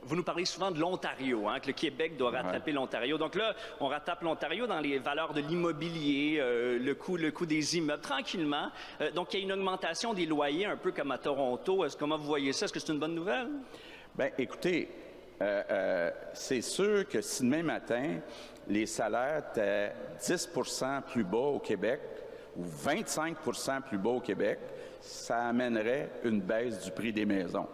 Vous nous parlez souvent de l'Ontario, hein, que le Québec doit rattraper l'Ontario. Donc là, on rattrape l'Ontario dans les valeurs de l'immobilier, le coût des immeubles, tranquillement. Donc, il y a une augmentation des loyers, un peu comme à Toronto. Comment vous voyez ça? Est-ce que c'est une bonne nouvelle? Bien, écoutez, c'est sûr que si demain matin, les salaires étaient 10 plus bas au Québec ou 25 plus bas au Québec, ça amènerait une baisse du prix des maisons.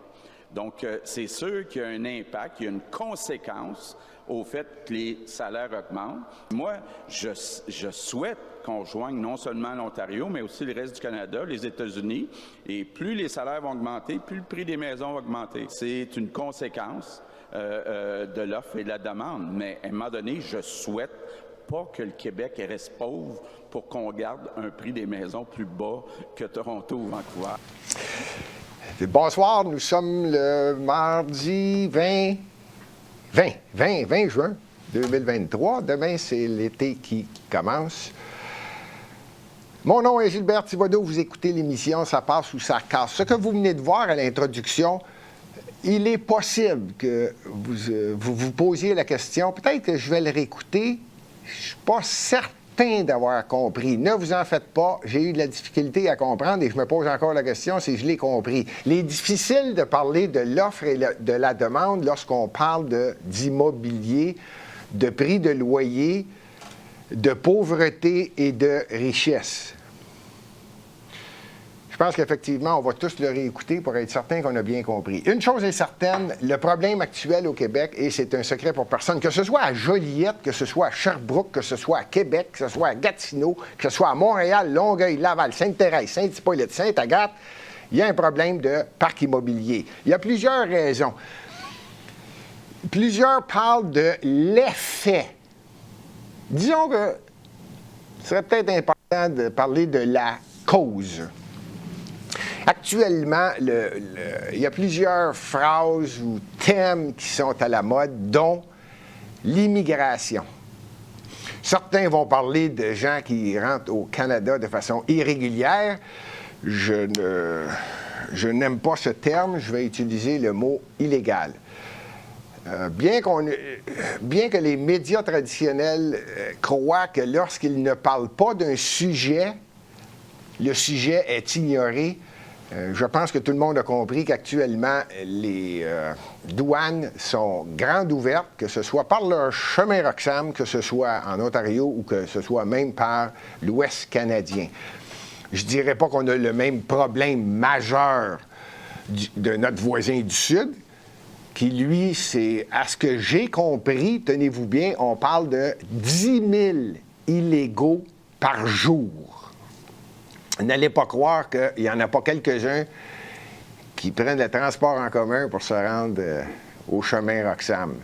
Donc, c'est sûr qu'il y a un impact, il y a une conséquence au fait que les salaires augmentent. Moi, je souhaite qu'on joigne non seulement l'Ontario, mais aussi le reste du Canada, les États-Unis. Et plus les salaires vont augmenter, plus le prix des maisons va augmenter. C'est une conséquence de l'offre et de la demande. Mais à un moment donné, je souhaite pas que le Québec reste pauvre pour qu'on garde un prix des maisons plus bas que Toronto ou Vancouver. Bonsoir, nous sommes le mardi 20 juin 2023. Demain, c'est l'été qui commence. Mon nom est Gilbert Thibodeau. Vous écoutez l'émission Ça passe ou ça casse. Ce que vous venez de voir à l'introduction, il est possible que vous posiez la question. Peut-être que je vais le réécouter. Je ne suis pas certain d'avoir compris. Ne vous en faites pas. J'ai eu de la difficulté à comprendre et je me pose encore la question si je l'ai compris. Il est difficile de parler de l'offre et de la demande lorsqu'on parle d'immobilier, de prix de loyer, de pauvreté et de richesse. Je pense qu'effectivement, on va tous le réécouter pour être certain qu'on a bien compris. Une chose est certaine, le problème actuel au Québec, et c'est un secret pour personne, que ce soit à Joliette, que ce soit à Sherbrooke, que ce soit à Québec, que ce soit à Gatineau, que ce soit à Montréal, Longueuil, Laval, Sainte-Thérèse, Saint-Hippolyte, Sainte-Agathe, il y a un problème de parc immobilier. Il y a plusieurs raisons. Plusieurs parlent de l'effet. Disons que ce serait peut-être important de parler de la cause. Actuellement, il y a plusieurs phrases ou thèmes qui sont à la mode, dont l'immigration. Certains vont parler de gens qui rentrent au Canada de façon irrégulière. Je n'aime pas ce terme, je vais utiliser le mot illégal. Bien que les médias traditionnels croient que lorsqu'ils ne parlent pas d'un sujet, le sujet est ignoré, je pense que tout le monde a compris qu'actuellement, les douanes sont grandes ouvertes, que ce soit par le chemin Roxham, que ce soit en Ontario ou que ce soit même par l'Ouest canadien. Je ne dirais pas qu'on a le même problème majeur de notre voisin du Sud, qui, lui, c'est, à ce que j'ai compris, tenez-vous bien, on parle de 10 000 illégaux par jour. N'allez pas croire qu'il n'y en a pas quelques-uns qui prennent le transport en commun pour se rendre au chemin Roxham,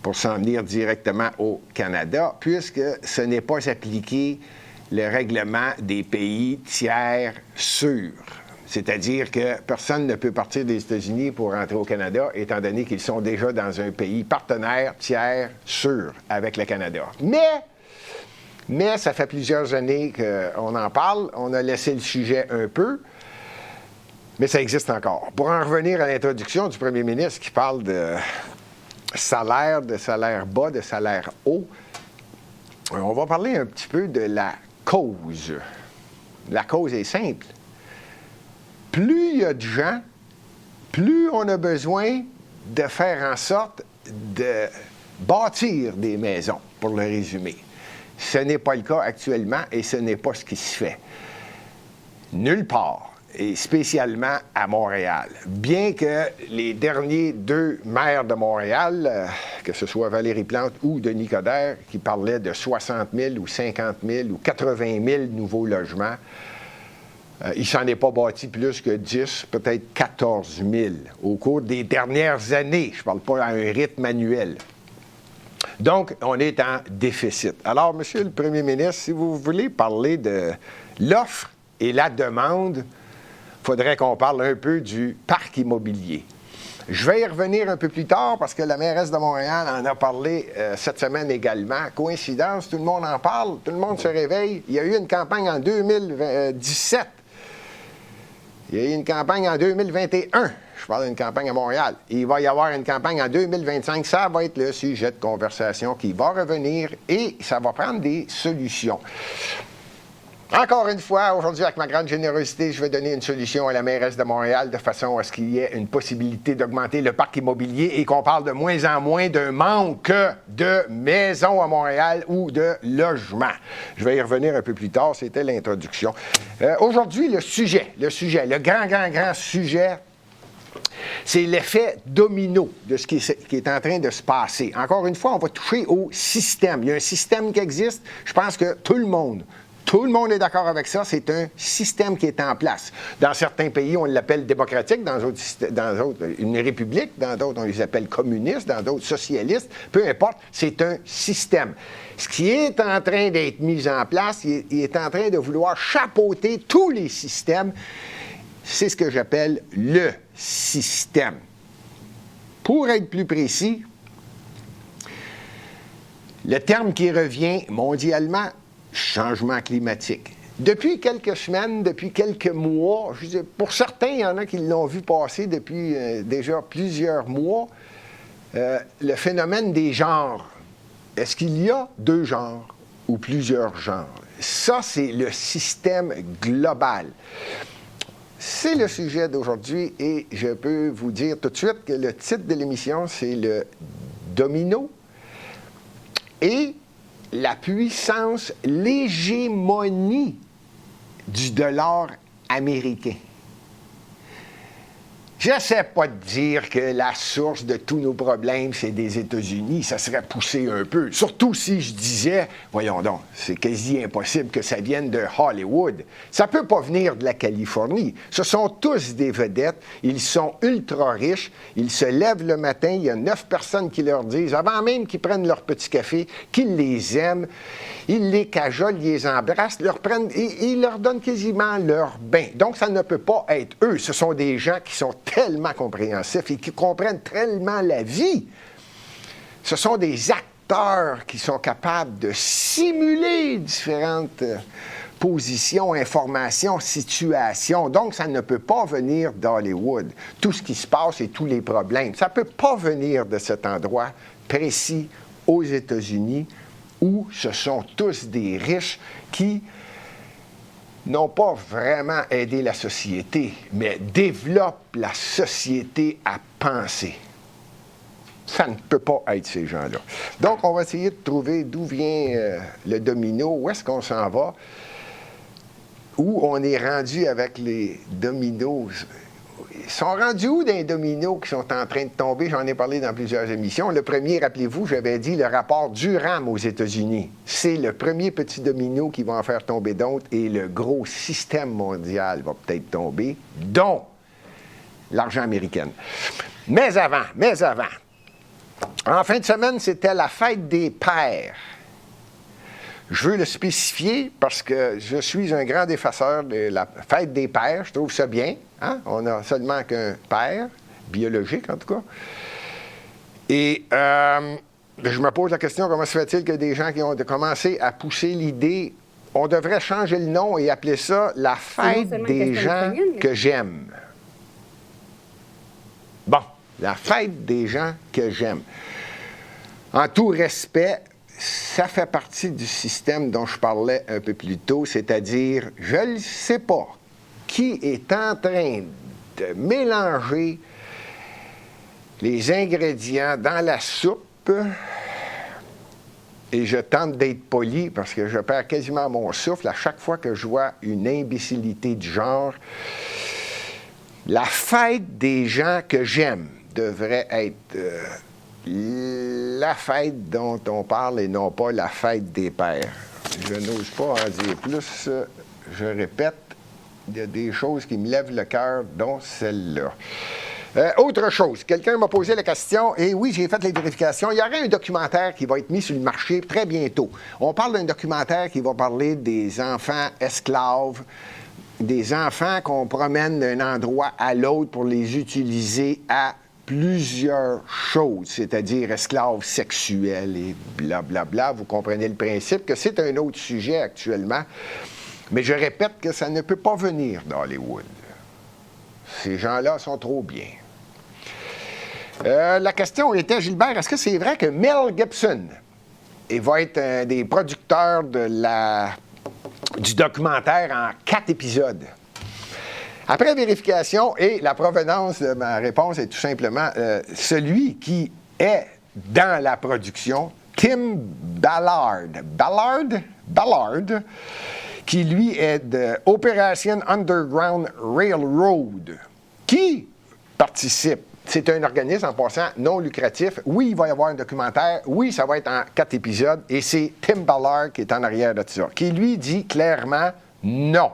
pour s'en venir directement au Canada, puisque ce n'est pas appliqué le règlement des pays tiers sûrs. C'est-à-dire que personne ne peut partir des États-Unis pour rentrer au Canada, étant donné qu'ils sont déjà dans un pays partenaire tiers sûr avec le Canada. Mais ça fait plusieurs années qu'on en parle. On a laissé le sujet un peu, mais ça existe encore. Pour en revenir à l'introduction du premier ministre qui parle de salaire bas, de salaire haut, on va parler un petit peu de la cause. La cause est simple. Plus il y a de gens, plus on a besoin de faire en sorte de bâtir des maisons, pour le résumer. Ce n'est pas le cas actuellement et ce n'est pas ce qui se fait. Nulle part, et spécialement à Montréal. Bien que les derniers 2 maires de Montréal, que ce soit Valérie Plante ou Denis Coderre, qui parlaient de 60 000 ou 50 000 ou 80 000 nouveaux logements, il ne s'en est pas bâti plus que 10, peut-être 14 000 au cours des dernières années. Je ne parle pas à un rythme annuel. Donc, on est en déficit. Alors, Monsieur le Premier ministre, si vous voulez parler de l'offre et la demande, il faudrait qu'on parle un peu du parc immobilier. Je vais y revenir un peu plus tard parce que la mairesse de Montréal en a parlé cette semaine également. Coïncidence, tout le monde en parle, tout le monde se réveille. Il y a eu une campagne en 2017. Il y a eu une campagne en 2021. Je parle d'une campagne à Montréal. Il va y avoir une campagne en 2025. Ça va être le sujet de conversation qui va revenir et ça va prendre des solutions. Encore une fois, aujourd'hui, avec ma grande générosité, je vais donner une solution à la mairesse de Montréal de façon à ce qu'il y ait une possibilité d'augmenter le parc immobilier et qu'on parle de moins en moins d'un manque de maisons à Montréal ou de logements. Je vais y revenir un peu plus tard, c'était l'introduction. Aujourd'hui, le grand sujet, c'est l'effet domino de ce qui est en train de se passer. Encore une fois, on va toucher au système. Il y a un système qui existe. Je pense que tout le monde est d'accord avec ça. C'est un système qui est en place. Dans certains pays, on l'appelle démocratique, dans d'autres, une république, dans d'autres, on les appelle communistes, dans d'autres, socialistes. Peu importe, c'est un système. Ce qui est en train d'être mis en place, il est en train de vouloir chapeauter tous les systèmes. C'est ce que j'appelle le système. Pour être plus précis, le terme qui revient mondialement, changement climatique. Depuis quelques semaines, depuis quelques mois, pour certains, il y en a qui l'ont vu passer depuis déjà plusieurs mois, le phénomène des genres. Est-ce qu'il y a 2 genres ou plusieurs genres? Ça, c'est le système global. C'est le sujet d'aujourd'hui et je peux vous dire tout de suite que le titre de l'émission, c'est le domino et la puissance, l'hégémonie du dollar américain. J'essaie pas de dire que la source de tous nos problèmes, c'est des États-Unis. Ça serait poussé un peu. Surtout si je disais, voyons donc, c'est quasi impossible que ça vienne de Hollywood. Ça peut pas venir de la Californie. Ce sont tous des vedettes. Ils sont ultra riches. Ils se lèvent le matin. Il y a 9 personnes qui leur disent, avant même qu'ils prennent leur petit café, qu'ils les aiment. Ils les cajolent, ils les embrassent, ils leur donnent quasiment leur bain. Donc, ça ne peut pas être eux. Ce sont des gens qui sont tellement compréhensifs et qui comprennent tellement la vie. Ce sont des acteurs qui sont capables de simuler différentes positions, informations, situations. Donc, ça ne peut pas venir d'Hollywood. Tout ce qui se passe et tous les problèmes, ça ne peut pas venir de cet endroit précis aux États-Unis où ce sont tous des riches qui n'ont pas vraiment aidé la société, mais développent la société à penser. Ça ne peut pas être ces gens-là. Donc, on va essayer de trouver d'où vient le domino, où est-ce qu'on s'en va, où on est rendu avec les dominos. Ils sont rendus où des dominos qui sont en train de tomber? J'en ai parlé dans plusieurs émissions. Le premier, rappelez-vous, j'avais dit le rapport Durham aux États-Unis. C'est le premier petit domino qui va en faire tomber d'autres et le gros système mondial va peut-être tomber, dont l'argent américain. Mais avant, en fin de semaine, c'était la fête des pères. Je veux le spécifier parce que je suis un grand défenseur de la fête des pères. Je trouve ça bien. Hein? On n'a seulement qu'un père, biologique en tout cas. Et je me pose la question, comment se fait-il que des gens qui ont commencé à pousser l'idée, on devrait changer le nom et appeler ça la fête des gens que j'aime. Bon, la fête des gens que j'aime. En tout respect, ça fait partie du système dont je parlais un peu plus tôt, c'est-à-dire, je ne sais pas qui est en train de mélanger les ingrédients dans la soupe, et je tente d'être poli parce que je perds quasiment mon souffle à chaque fois que je vois une imbécilité du genre. La fête des gens que j'aime devrait être la fête dont on parle et non pas la fête des pères. Je n'ose pas en dire plus. Je répète, il y a des choses qui me lèvent le cœur, dont celle-là. Autre chose, quelqu'un m'a posé la question, et oui, j'ai fait les vérifications. Il y aurait un documentaire qui va être mis sur le marché très bientôt. On parle d'un documentaire qui va parler des enfants esclaves, des enfants qu'on promène d'un endroit à l'autre pour les utiliser à plusieurs choses, c'est-à-dire esclaves sexuels et blablabla. Vous comprenez le principe que c'est un autre sujet actuellement. Mais je répète que ça ne peut pas venir d'Hollywood. ces gens-là sont trop bien. La question était, Gilbert, est-ce que c'est vrai que Mel Gibson va être un des producteurs du documentaire en 4 épisodes? Après vérification, et la provenance de ma réponse est tout simplement celui qui est dans la production, Tim Ballard, qui lui est de Operation Underground Railroad, qui participe. C'est un organisme, en passant, non lucratif. Oui, il va y avoir un documentaire. Oui, ça va être en 4 épisodes. Et c'est Tim Ballard qui est en arrière de ça, qui lui dit clairement non.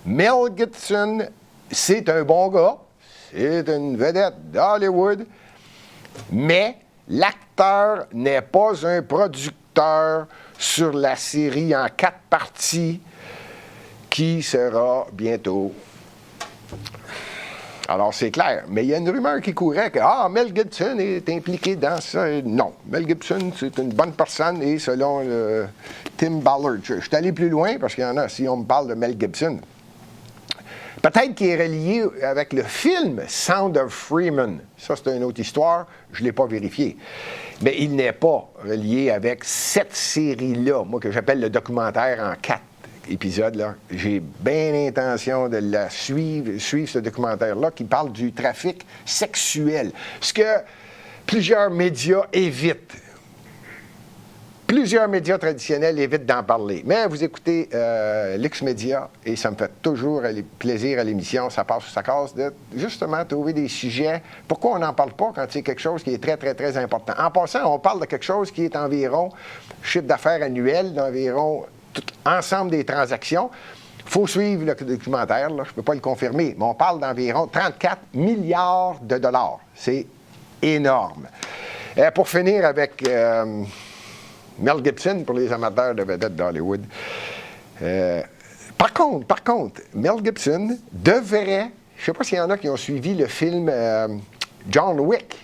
Mel Gibson, c'est un bon gars. C'est une vedette d'Hollywood. Mais l'acteur n'est pas un producteur sur la série en 4 parties qui sera bientôt. Alors, c'est clair. Mais il y a une rumeur qui courait que Mel Gibson est impliqué dans ça. Non. Mel Gibson, c'est une bonne personne et selon Tim Ballard. Je suis allé plus loin parce qu'il y en a, si on me parle de Mel Gibson. Peut-être qu'il est relié avec le film Sound of Freeman. Ça, c'est une autre histoire. Je ne l'ai pas vérifié. Mais il n'est pas relié avec cette série-là, moi, que j'appelle le documentaire en 4 épisodes. Là. J'ai bien l'intention de la suivre ce documentaire-là qui parle du trafic sexuel. Ce que plusieurs médias évitent. Plusieurs médias traditionnels évitent d'en parler. Mais vous écoutez Lux-Média et ça me fait toujours plaisir à l'émission. Ça passe sa case de, justement, trouver des sujets. Pourquoi on n'en parle pas quand c'est quelque chose qui est très, très, très important? En passant, on parle de quelque chose qui est environ chiffre d'affaires annuel d'environ tout ensemble des transactions. Il faut suivre le documentaire, là, je ne peux pas le confirmer, mais on parle d'environ 34 milliards de dollars. C'est énorme. Pour finir avec Mel Gibson, pour les amateurs de vedettes d'Hollywood. Par contre, Mel Gibson devrait, je ne sais pas s'il y en a qui ont suivi le film John Wick.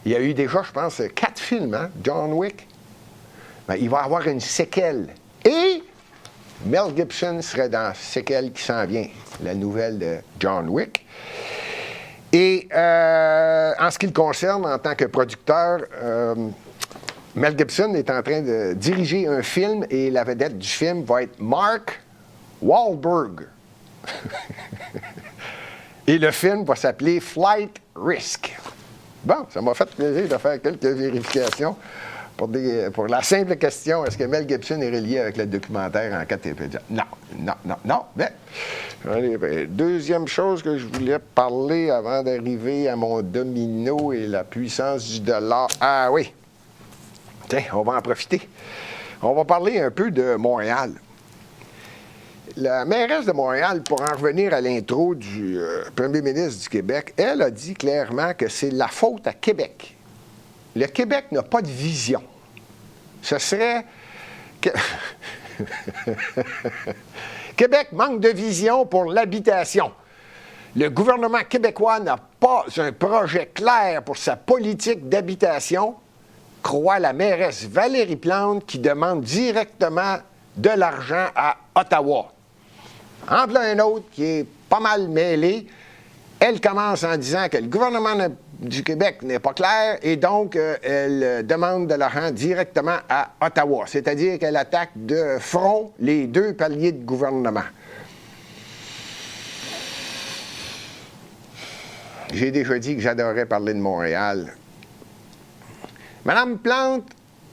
Il y a eu déjà, je pense, 4 films, hein, John Wick. Ben, il va avoir une séquelle. Et Mel Gibson serait dans la séquelle qui s'en vient, la nouvelle de John Wick. Et en ce qui le concerne, en tant que producteur, Mel Gibson est en train de diriger un film et la vedette du film va être Mark Wahlberg. Et le film va s'appeler Flight Risk. Bon, ça m'a fait plaisir de faire quelques vérifications pour la simple question, est-ce que Mel Gibson est relié avec le documentaire en 4 épisodes? Non. Mais, deuxième chose que je voulais parler avant d'arriver à mon domino et la puissance du dollar. Ah oui! Tiens, on va en profiter. On va parler un peu de Montréal. La mairesse de Montréal, pour en revenir à l'intro du premier ministre du Québec, elle a dit clairement que c'est la faute à Québec. Le Québec n'a pas de vision. Ce serait... Québec manque de vision pour l'habitation. Le gouvernement québécois n'a pas un projet clair pour sa politique d'habitation, croit la mairesse Valérie Plante, qui demande directement de l'argent à Ottawa. En plein un autre qui est pas mal mêlé, elle commence en disant que le gouvernement du Québec n'est pas clair et donc elle demande de l'argent directement à Ottawa. C'est-à-dire qu'elle attaque de front les 2 paliers de gouvernement. J'ai déjà dit que j'adorais parler de Montréal. Madame Plante,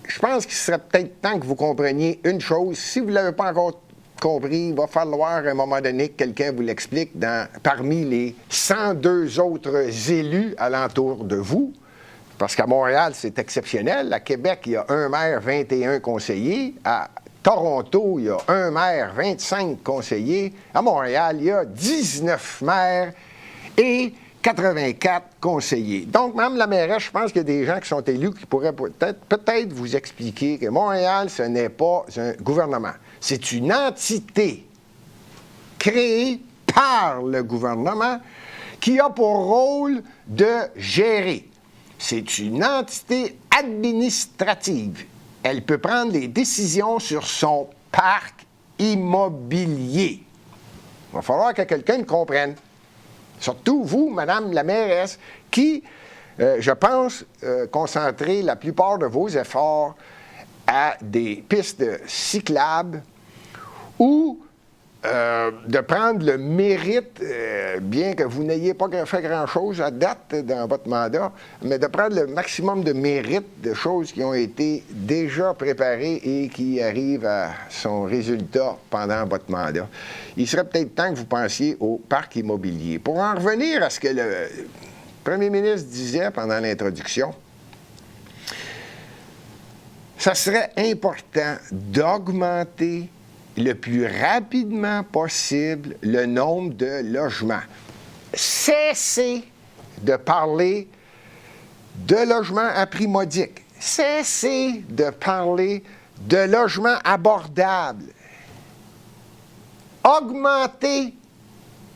je pense qu'il serait peut-être temps que vous compreniez une chose. Si vous ne l'avez pas encore compris, il va falloir à un moment donné que quelqu'un vous l'explique parmi les 102 autres élus alentour de vous. Parce qu'à Montréal, c'est exceptionnel. À Québec, il y a 1 maire, 21 conseillers. À Toronto, il y a 1 maire, 25 conseillers. À Montréal, il y a 19 maires et 84 conseillers. Donc, Mme la mairesse, je pense qu'il y a des gens qui sont élus qui pourraient peut-être vous expliquer que Montréal, ce n'est pas un gouvernement. C'est une entité créée par le gouvernement qui a pour rôle de gérer. C'est une entité administrative. Elle peut prendre les décisions sur son parc immobilier. Il va falloir que quelqu'un le comprenne. Surtout vous, Madame la mairesse, qui, je pense, concentrez la plupart de vos efforts à des pistes cyclables ou de prendre le mérite, bien que vous n'ayez pas fait grand-chose à date dans votre mandat, mais de prendre le maximum de mérite de choses qui ont été déjà préparées et qui arrivent à son résultat pendant votre mandat. Il serait peut-être temps que vous pensiez au parc immobilier. Pour en revenir à ce que le premier ministre disait pendant l'introduction, ça serait important d'augmenter le plus rapidement possible le nombre de logements. Cessez de parler de logements à prix modique. Cessez de parler de logements abordables. Augmentez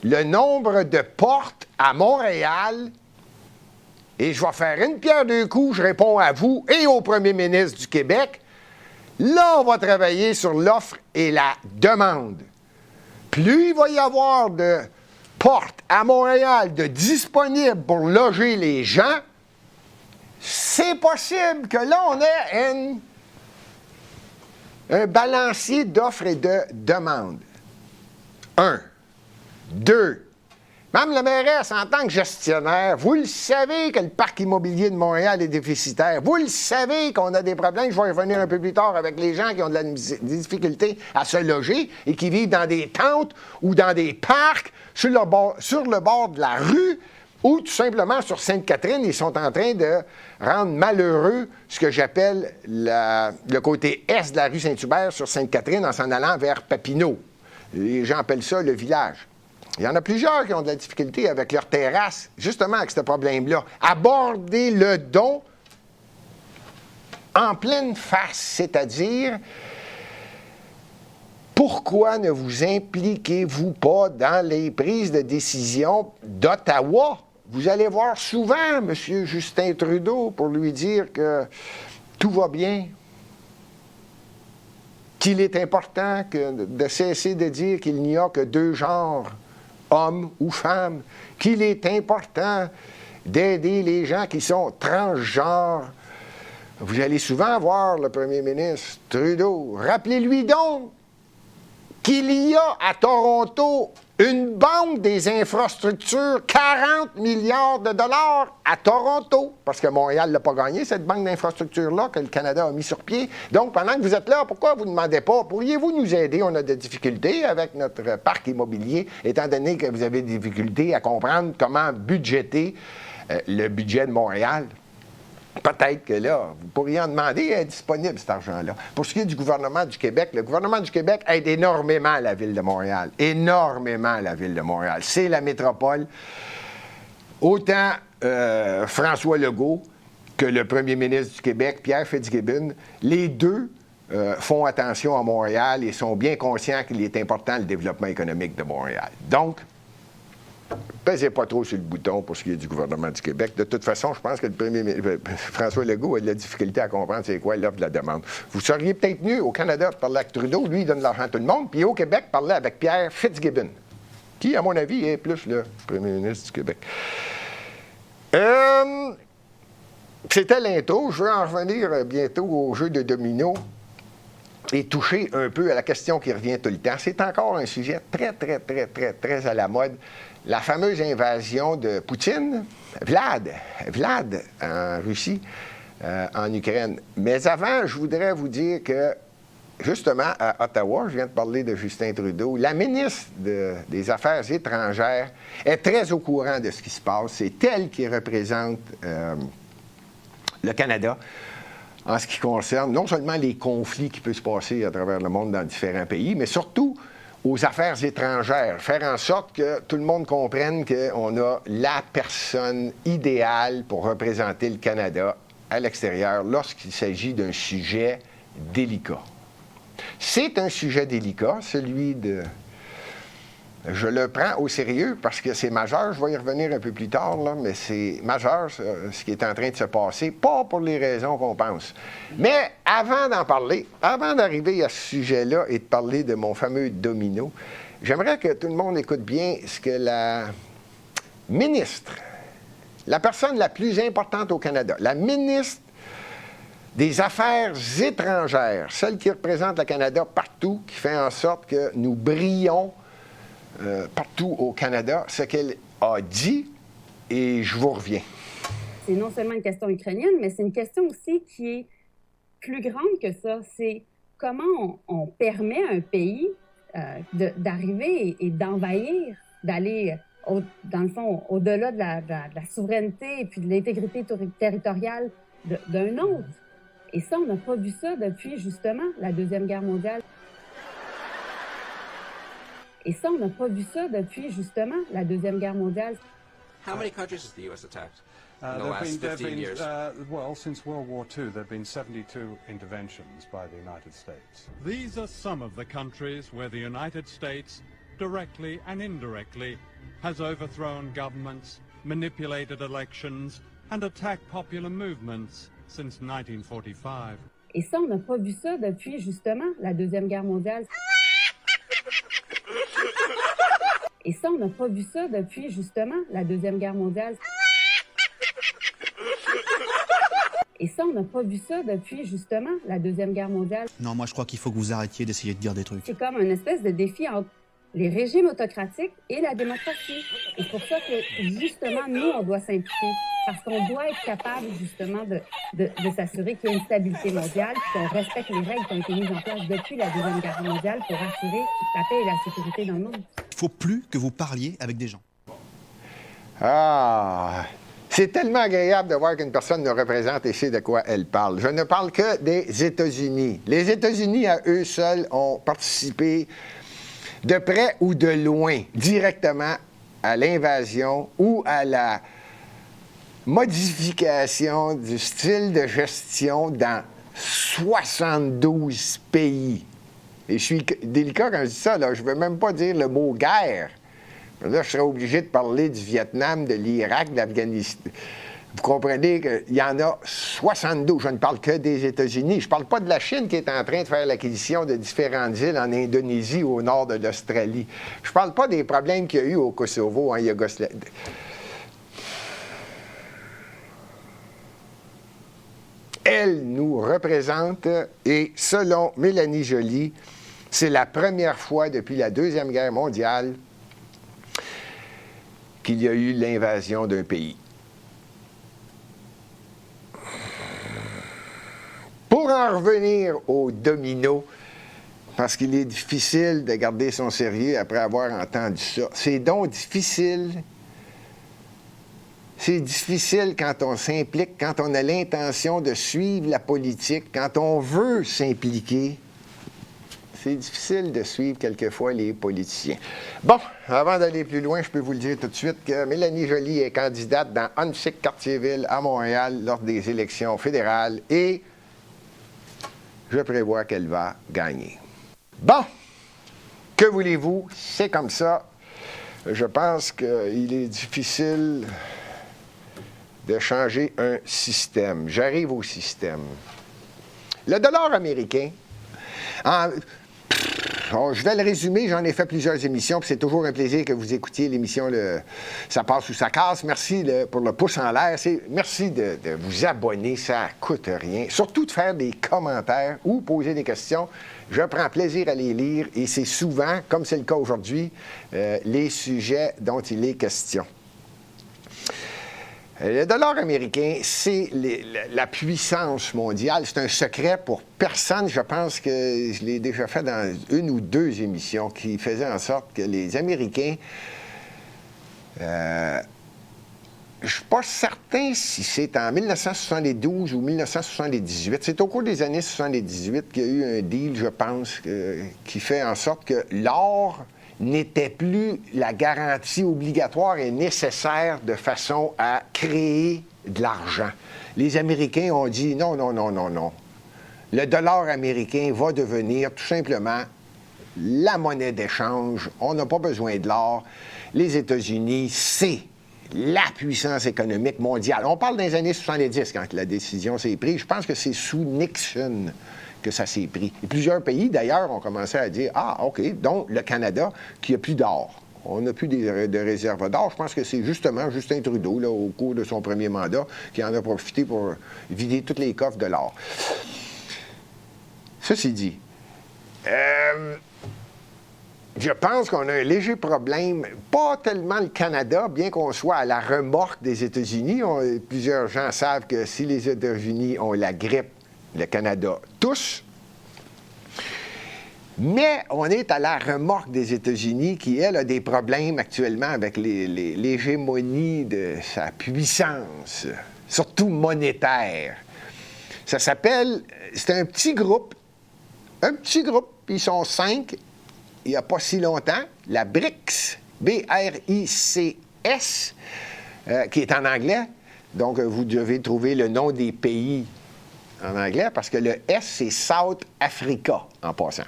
le nombre de portes à Montréal. Et je vais faire une pierre deux coups, je réponds à vous et au premier ministre du Québec. Là, on va travailler sur l'offre et la demande. Plus il va y avoir de portes à Montréal de disponibles pour loger les gens, c'est possible que là, on ait un balancier d'offres et de demandes. 1. 2. Madame la mairesse, en tant que gestionnaire, vous le savez que le parc immobilier de Montréal est déficitaire. Vous le savez qu'on a des problèmes. Je vais y revenir un peu plus tard avec les gens qui ont des difficultés à se loger et qui vivent dans des tentes ou dans des parcs sur le bord de la rue ou tout simplement sur Sainte-Catherine. Ils sont en train de rendre malheureux ce que j'appelle le côté est de la rue Saint-Hubert sur Sainte-Catherine en s'en allant vers Papineau. Les gens appellent ça le village. Il y en a plusieurs qui ont de la difficulté avec leur terrasse, justement avec ce problème-là. Aborder le don en pleine face, c'est-à-dire, pourquoi ne vous impliquez-vous pas dans les prises de décision d'Ottawa? Vous allez voir souvent M. Justin Trudeau pour lui dire que tout va bien, qu'il est important de cesser de dire qu'il n'y a que deux genres, hommes ou femmes, qu'il est important d'aider les gens qui sont transgenres. Vous allez souvent voir le premier ministre Trudeau. Rappelez-lui donc qu'il y a à Toronto une banque des infrastructures, 40 milliards de dollars à Toronto, parce que Montréal ne l'a pas gagné, cette banque d'infrastructures-là que le Canada a mis sur pied. Donc, pendant que vous êtes là, pourquoi vous ne demandez pas, pourriez-vous nous aider? On a des difficultés avec notre parc immobilier, étant donné que vous avez des difficultés à comprendre comment budgéter le budget de Montréal. Peut-être que là, vous pourriez en demander, est disponible cet argent-là. Pour ce qui est du gouvernement du Québec, le gouvernement du Québec aide énormément la Ville de Montréal. Énormément la Ville de Montréal. C'est la métropole. Autant François Legault que le premier ministre du Québec, Pierre Fitzgibbon, les deux font attention à Montréal et sont bien conscients qu'il est important le développement économique de Montréal. Donc, pesez pas trop sur le bouton pour ce qui est du gouvernement du Québec. De toute façon, je pense que le premier François Legault a de la difficulté à comprendre c'est quoi l'offre de la demande. Vous seriez peut-être mieux au Canada de parler avec Trudeau, lui il donne de l'argent à tout le monde, puis au Québec, parler avec Pierre Fitzgibbon, qui, à mon avis, est plus le premier ministre du Québec. C'était l'intro. Je vais en revenir bientôt au jeu de domino et toucher un peu à la question qui revient tout le temps. C'est encore un sujet très, très, très, très, très à la mode. La fameuse invasion de Poutine, Vlad en Russie, en Ukraine. Mais avant, je voudrais vous dire que, justement, à Ottawa, je viens de parler de Justin Trudeau, la ministre des Affaires étrangères est très au courant de ce qui se passe. C'est elle qui représente le Canada en ce qui concerne non seulement les conflits qui peuvent se passer à travers le monde dans différents pays, mais surtout aux affaires étrangères, faire en sorte que tout le monde comprenne qu'on a la personne idéale pour représenter le Canada à l'extérieur lorsqu'il s'agit d'un sujet délicat. C'est un sujet délicat, celui de... Je le prends au sérieux parce que c'est majeur, je vais y revenir un peu plus tard, là, mais c'est majeur ce qui est en train de se passer, pas pour les raisons qu'on pense. Mais avant d'en parler, avant d'arriver à ce sujet-là et de parler de mon fameux domino, j'aimerais que tout le monde écoute bien ce que ministre, la personne la plus importante au Canada, la ministre des Affaires étrangères, celle qui représente le Canada partout, qui fait en sorte que nous brillons partout au Canada, ce qu'elle a dit, et je vous reviens. C'est non seulement une question ukrainienne, mais c'est une question aussi qui est plus grande que ça. C'est comment on permet à un pays d'arriver et d'envahir, d'aller, dans le fond, au-delà de la souveraineté et puis de l'intégrité territoriale d'un autre. Et ça, on n'a pas vu ça depuis, justement, la Deuxième Guerre mondiale. Et ça, on n'a pas vu ça depuis, justement, la Deuxième Guerre mondiale. How many countries has the U.S. attacked in the There last have 15 years? well, since World War II, there have been 72 interventions by the United States. These are some of the countries where the United States, directly and indirectly, has overthrown governments, manipulated elections, and attacked popular movements since 1945. Et ça, on n'a pas vu ça depuis, justement, la Deuxième Guerre mondiale. Et ça, on n'a pas vu ça depuis, justement, la Deuxième Guerre mondiale. Et ça, on n'a pas vu ça depuis, justement, la Deuxième Guerre mondiale. Non, moi, je crois qu'il faut que vous arrêtiez d'essayer de dire des trucs. C'est comme une espèce de défi entre les régimes autocratiques et la démocratie. Et c'est pour ça que, justement, nous, on doit s'impliquer. Parce qu'on doit être capable, justement, de s'assurer qu'il y a une stabilité mondiale, qu'on respecte les règles qui ont été mises en place depuis la Deuxième Guerre mondiale pour assurer la paix et la sécurité dans le monde. Il faut plus que vous parliez avec des gens. Ah! C'est tellement agréable de voir qu'une personne nous représente et sait de quoi elle parle. Je ne parle que des États-Unis. Les États-Unis, à eux seuls, ont participé de près ou de loin, directement à l'invasion ou à la modification du style de gestion dans 72 pays. Et je suis délicat quand je dis ça, là. Je ne veux même pas dire le mot « guerre ». Là, je serais obligé de parler du Vietnam, de l'Irak, de l'Afghanistan. Vous comprenez qu'il y en a 72. Je ne parle que des États-Unis. Je ne parle pas de la Chine qui est en train de faire l'acquisition de différentes îles en Indonésie ou au nord de l'Australie. Je ne parle pas des problèmes qu'il y a eu au Kosovo, en Yougoslavie. Elle nous représente et selon Mélanie Joly, c'est la première fois depuis la Deuxième Guerre mondiale qu'il y a eu l'invasion d'un pays. Pour en revenir au domino, parce qu'il est difficile de garder son sérieux après avoir entendu ça, c'est donc difficile. C'est difficile quand on s'implique, quand on a l'intention de suivre la politique, quand on veut s'impliquer. C'est difficile de suivre quelquefois les politiciens. Bon, avant d'aller plus loin, je peux vous le dire tout de suite que Mélanie Joly est candidate dans Huntsic-Cartierville à Montréal lors des élections fédérales et je prévois qu'elle va gagner. Bon, que voulez-vous? C'est comme ça. Je pense qu'il est difficile de changer un système. J'arrive au système. Le dollar américain, je vais le résumer, j'en ai fait plusieurs émissions, puis c'est toujours un plaisir que vous écoutiez l'émission Ça passe ou ça casse. Merci pour le pouce en l'air. Merci de vous abonner, ça ne coûte rien. Surtout de faire des commentaires ou poser des questions. Je prends plaisir à les lire et c'est souvent, comme c'est le cas aujourd'hui, les sujets dont il est question. Le dollar américain, c'est la puissance mondiale. C'est un secret pour personne. Je pense que je l'ai déjà fait dans une ou deux émissions qui faisaient en sorte que les Américains... je ne suis pas certain si c'est en 1972 ou 1978. C'est au cours des années 78 qu'il y a eu un deal, je pense, qui fait en sorte que l'or n'était plus la garantie obligatoire et nécessaire de façon à créer de l'argent. Les Américains ont dit non, non, non, non, non. Le dollar américain va devenir tout simplement la monnaie d'échange. On n'a pas besoin de l'or. Les États-Unis, c'est la puissance économique mondiale. On parle des années 70 quand la décision s'est prise. Je pense que c'est sous Nixon que ça s'est pris. Et plusieurs pays, d'ailleurs, ont commencé à dire « Ah, OK, donc le Canada, qui n'a plus d'or. » On n'a plus de réserve d'or. Je pense que c'est justement Justin Trudeau, là, au cours de son premier mandat, qui en a profité pour vider tous les coffres de l'or. Ceci dit, je pense qu'on a un léger problème, pas tellement le Canada, bien qu'on soit à la remorque des États-Unis. Plusieurs gens savent que si les États-Unis ont la grippe, le Canada tousse. Mais on est à la remorque des États-Unis qui, elle, a des problèmes actuellement avec l'hégémonie de sa puissance, surtout monétaire. Ça s'appelle, c'est un petit groupe, ils sont 5, il n'y a pas si longtemps, la BRICS, B-R-I-C-S, qui est en anglais. Donc, vous devez trouver le nom des pays en anglais, parce que le S, c'est South Africa, en passant.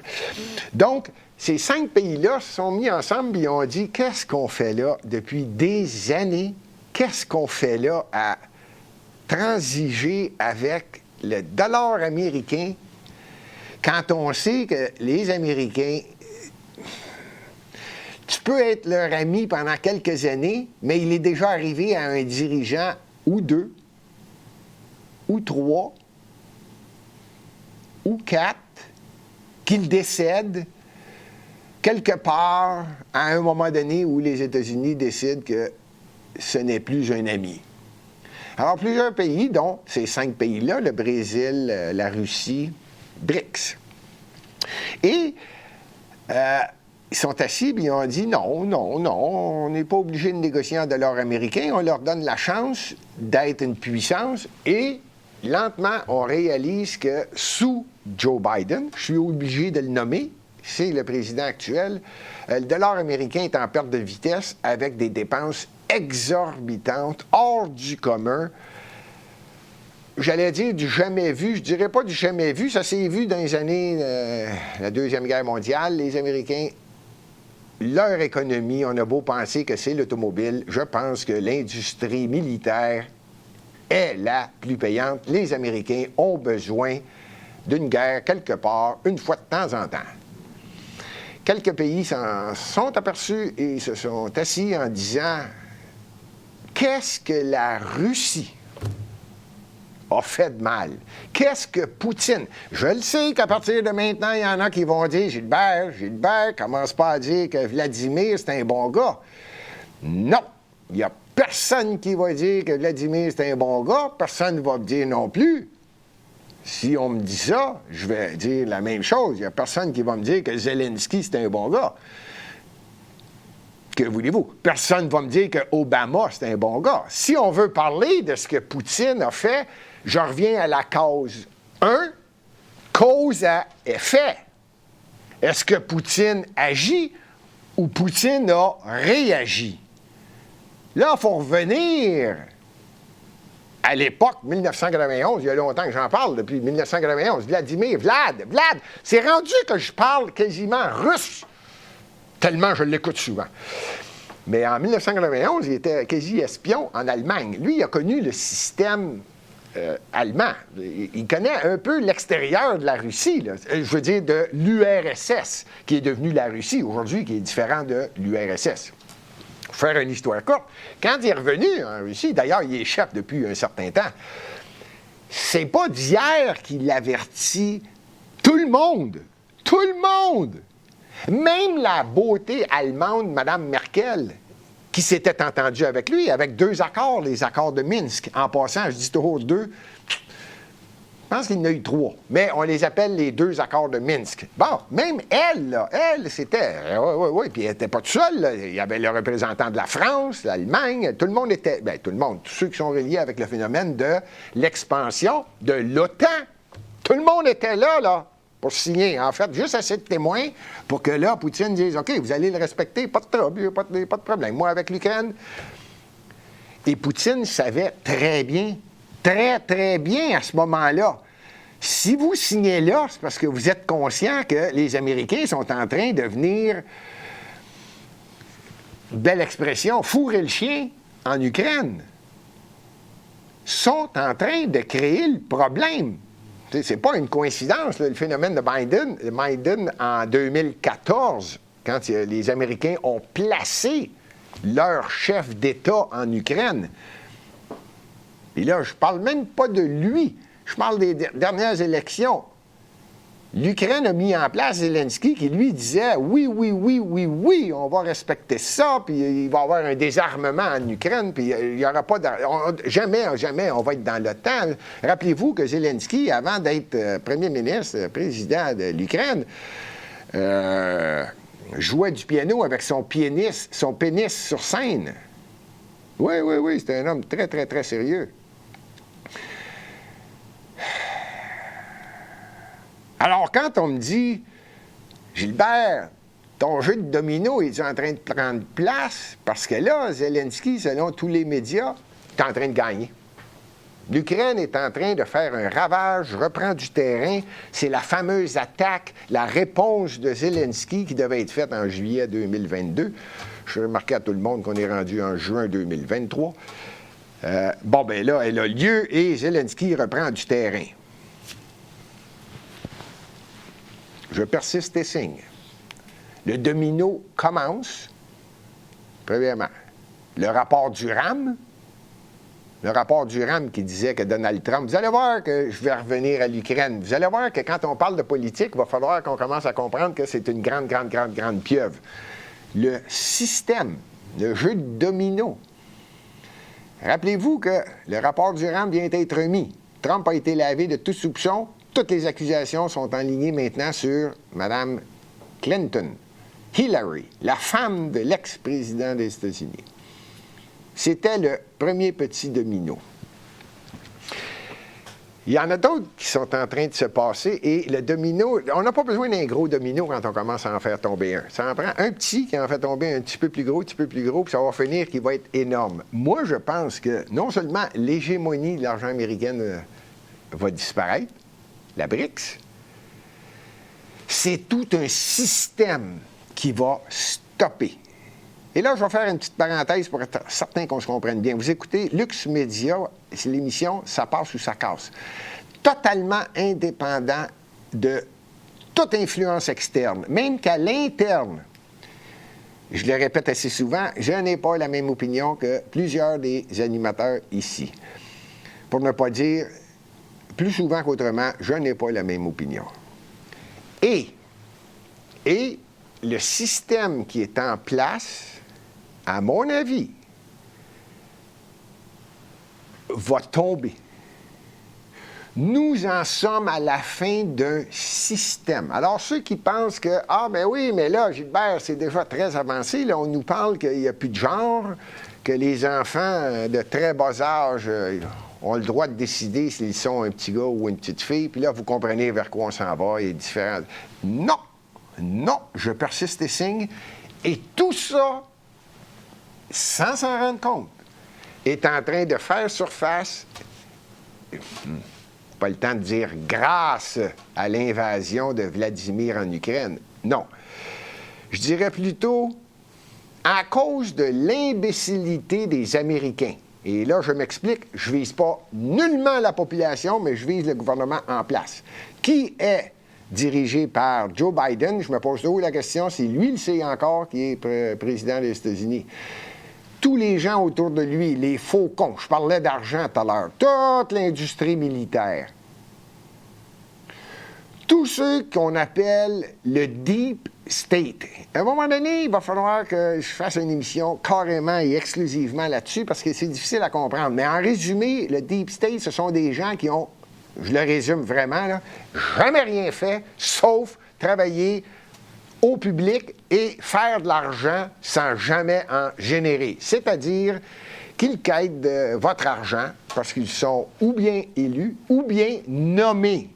Donc, ces 5 pays-là se sont mis ensemble et ont dit, qu'est-ce qu'on fait là depuis des années? Qu'est-ce qu'on fait là à transiger avec le dollar américain quand on sait que les Américains, tu peux être leur ami pendant quelques années, mais il est déjà arrivé à un dirigeant ou 2, ou 3, ou 4, qu'il décède quelque part à un moment donné où les États-Unis décident que ce n'est plus un ami. Alors, plusieurs pays, dont ces 5 pays-là, le Brésil, la Russie, BRICS. Et ils sont assis et ils ont dit non, on n'est pas obligé de négocier en dollars américains, on leur donne la chance d'être une puissance et lentement, on réalise que sous Joe Biden, je suis obligé de le nommer, c'est le président actuel, le dollar américain est en perte de vitesse avec des dépenses exorbitantes, hors du commun. J'allais dire du jamais vu, je dirais pas du jamais vu, ça s'est vu dans les années la Deuxième Guerre mondiale. Les Américains, leur économie, on a beau penser que c'est l'automobile, je pense que l'industrie militaire est la plus payante. Les Américains ont besoin d'une guerre quelque part, une fois de temps en temps. Quelques pays s'en sont aperçus et se sont assis en disant « Qu'est-ce que la Russie a fait de mal? Qu'est-ce que Poutine... » Je le sais qu'à partir de maintenant, il y en a qui vont dire « Gilbert, commence pas à dire que Vladimir, c'est un bon gars. » Non, il n'y a personne qui va dire que Vladimir, c'est un bon gars. Personne ne va me dire non plus. Si on me dit ça, je vais dire la même chose. Il n'y a personne qui va me dire que Zelensky, c'est un bon gars. Que voulez-vous? Personne ne va me dire que Obama, c'est un bon gars. Si on veut parler de ce que Poutine a fait, je reviens à la cause 1, cause à effet. Est-ce que Poutine agit ou Poutine a réagi? Là, il faut revenir à l'époque, 1991, il y a longtemps que j'en parle, depuis 1991, Vlad, c'est rendu que je parle quasiment russe, tellement je l'écoute souvent. Mais en 1991, il était quasi espion en Allemagne. Lui, il a connu le système allemand. Il connaît un peu l'extérieur de la Russie, là. Je veux dire de l'URSS, qui est devenu la Russie aujourd'hui, qui est différent de l'URSS. Pour faire une histoire courte, quand il est revenu en Russie, d'ailleurs, il est chef depuis un certain temps, c'est pas d'hier qu'il avertit tout le monde, même la beauté allemande, Mme Merkel, qui s'était entendue avec lui, avec 2 accords, les accords de Minsk. En passant, je dis toujours 2, je pense qu'il y en a eu 3, mais on les appelle les 2 accords de Minsk. Bon, même elle, là, c'était... Oui, puis elle n'était pas toute seule, là. Il y avait le représentant de la France, l'Allemagne, tout le monde était... Bien, tout le monde, tous ceux qui sont reliés avec le phénomène de l'expansion de l'OTAN. Tout le monde était là, pour signer. En fait, juste assez de témoins pour que là, Poutine dise, OK, vous allez le respecter, pas de trouble, pas de problème. Moi, avec l'Ukraine... Et Poutine savait très bien à ce moment-là. Si vous signez là, c'est parce que vous êtes conscient que les Américains sont en train de venir, belle expression, fourrer le chien en Ukraine. Sont en train de créer le problème. C'est pas une coïncidence, là, le phénomène de Biden en 2014 quand les Américains ont placé leur chef d'État en Ukraine. Et là, je ne parle même pas de lui. Je parle des dernières élections. L'Ukraine a mis en place Zelensky qui, lui, disait « Oui, on va respecter ça, puis il va y avoir un désarmement en Ukraine, puis il n'y aura pas... Jamais on va être dans l'OTAN. » Rappelez-vous que Zelensky, avant d'être premier ministre, président de l'Ukraine, jouait du piano avec son pénis sur scène. Oui, c'était un homme très, très, très sérieux. Alors, quand on me dit, Gilbert, ton jeu de domino est en train de prendre place, parce que là, Zelensky, selon tous les médias, est en train de gagner. L'Ukraine est en train de faire un ravage, reprend du terrain. C'est la fameuse attaque, la réponse de Zelensky qui devait être faite en juillet 2022. Je vais remarquer à tout le monde qu'on est rendu en juin 2023. Là, elle a lieu et Zelensky reprend du terrain. Je persiste et signe. Le domino commence, premièrement. Le rapport Durham qui disait que Donald Trump, vous allez voir que je vais revenir à l'Ukraine. Vous allez voir que quand on parle de politique, il va falloir qu'on commence à comprendre que c'est une grande pieuvre. Le système, le jeu de domino. Rappelez-vous que le rapport Durham vient d'être remis. Trump a été lavé de tout soupçon. Toutes les accusations sont enlignées maintenant sur Mme Clinton, Hillary, la femme de l'ex-président des États-Unis. C'était le premier petit domino. Il y en a d'autres qui sont en train de se passer et le domino, on n'a pas besoin d'un gros domino quand on commence à en faire tomber un. Ça en prend un petit qui en fait tomber un petit peu plus gros, puis ça va finir qui va être énorme. Moi, je pense que non seulement l'hégémonie de l'argent américain va disparaître, la BRICS, c'est tout un système qui va stopper. Et là, je vais faire une petite parenthèse pour être certain qu'on se comprenne bien. Vous écoutez Lux Media, c'est l'émission « Ça passe ou ça casse ». Totalement indépendant de toute influence externe, même qu'à l'interne. Je le répète assez souvent, je n'ai pas la même opinion que plusieurs des animateurs ici. Pour ne pas dire, plus souvent qu'autrement, je n'ai pas la même opinion. Et le système qui est en place, à mon avis, va tomber. Nous en sommes à la fin d'un système. Alors, ceux qui pensent que, mais là, Gilbert, c'est déjà très avancé, là, on nous parle qu'il n'y a plus de genre, que les enfants de très bas âge ont le droit de décider s'ils sont un petit gars ou une petite fille, puis là, vous comprenez vers quoi on s'en va, et différent. Non, je persiste et signe, et tout ça, sans s'en rendre compte, est en train de faire surface, pas le temps de dire grâce à l'invasion de Vladimir en Ukraine, non. Je dirais plutôt à cause de l'imbécilité des Américains. Et là, je m'explique, je ne vise pas nullement la population, mais je vise le gouvernement en place, qui est dirigé par Joe Biden. Je me pose toujours la question, si lui le sait encore, qui est président des États-Unis. Tous les gens autour de lui, les faucons, je parlais d'argent tout à l'heure, toute l'industrie militaire, tous ceux qu'on appelle le Deep State. À un moment donné, il va falloir que je fasse une émission carrément et exclusivement là-dessus parce que c'est difficile à comprendre. Mais en résumé, le Deep State, ce sont des gens qui ont, je le résume vraiment, là, jamais rien fait, sauf travailler au public et faire de l'argent sans jamais en générer. C'est-à-dire qu'ils quittent de votre argent parce qu'ils sont ou bien élus ou bien nommés.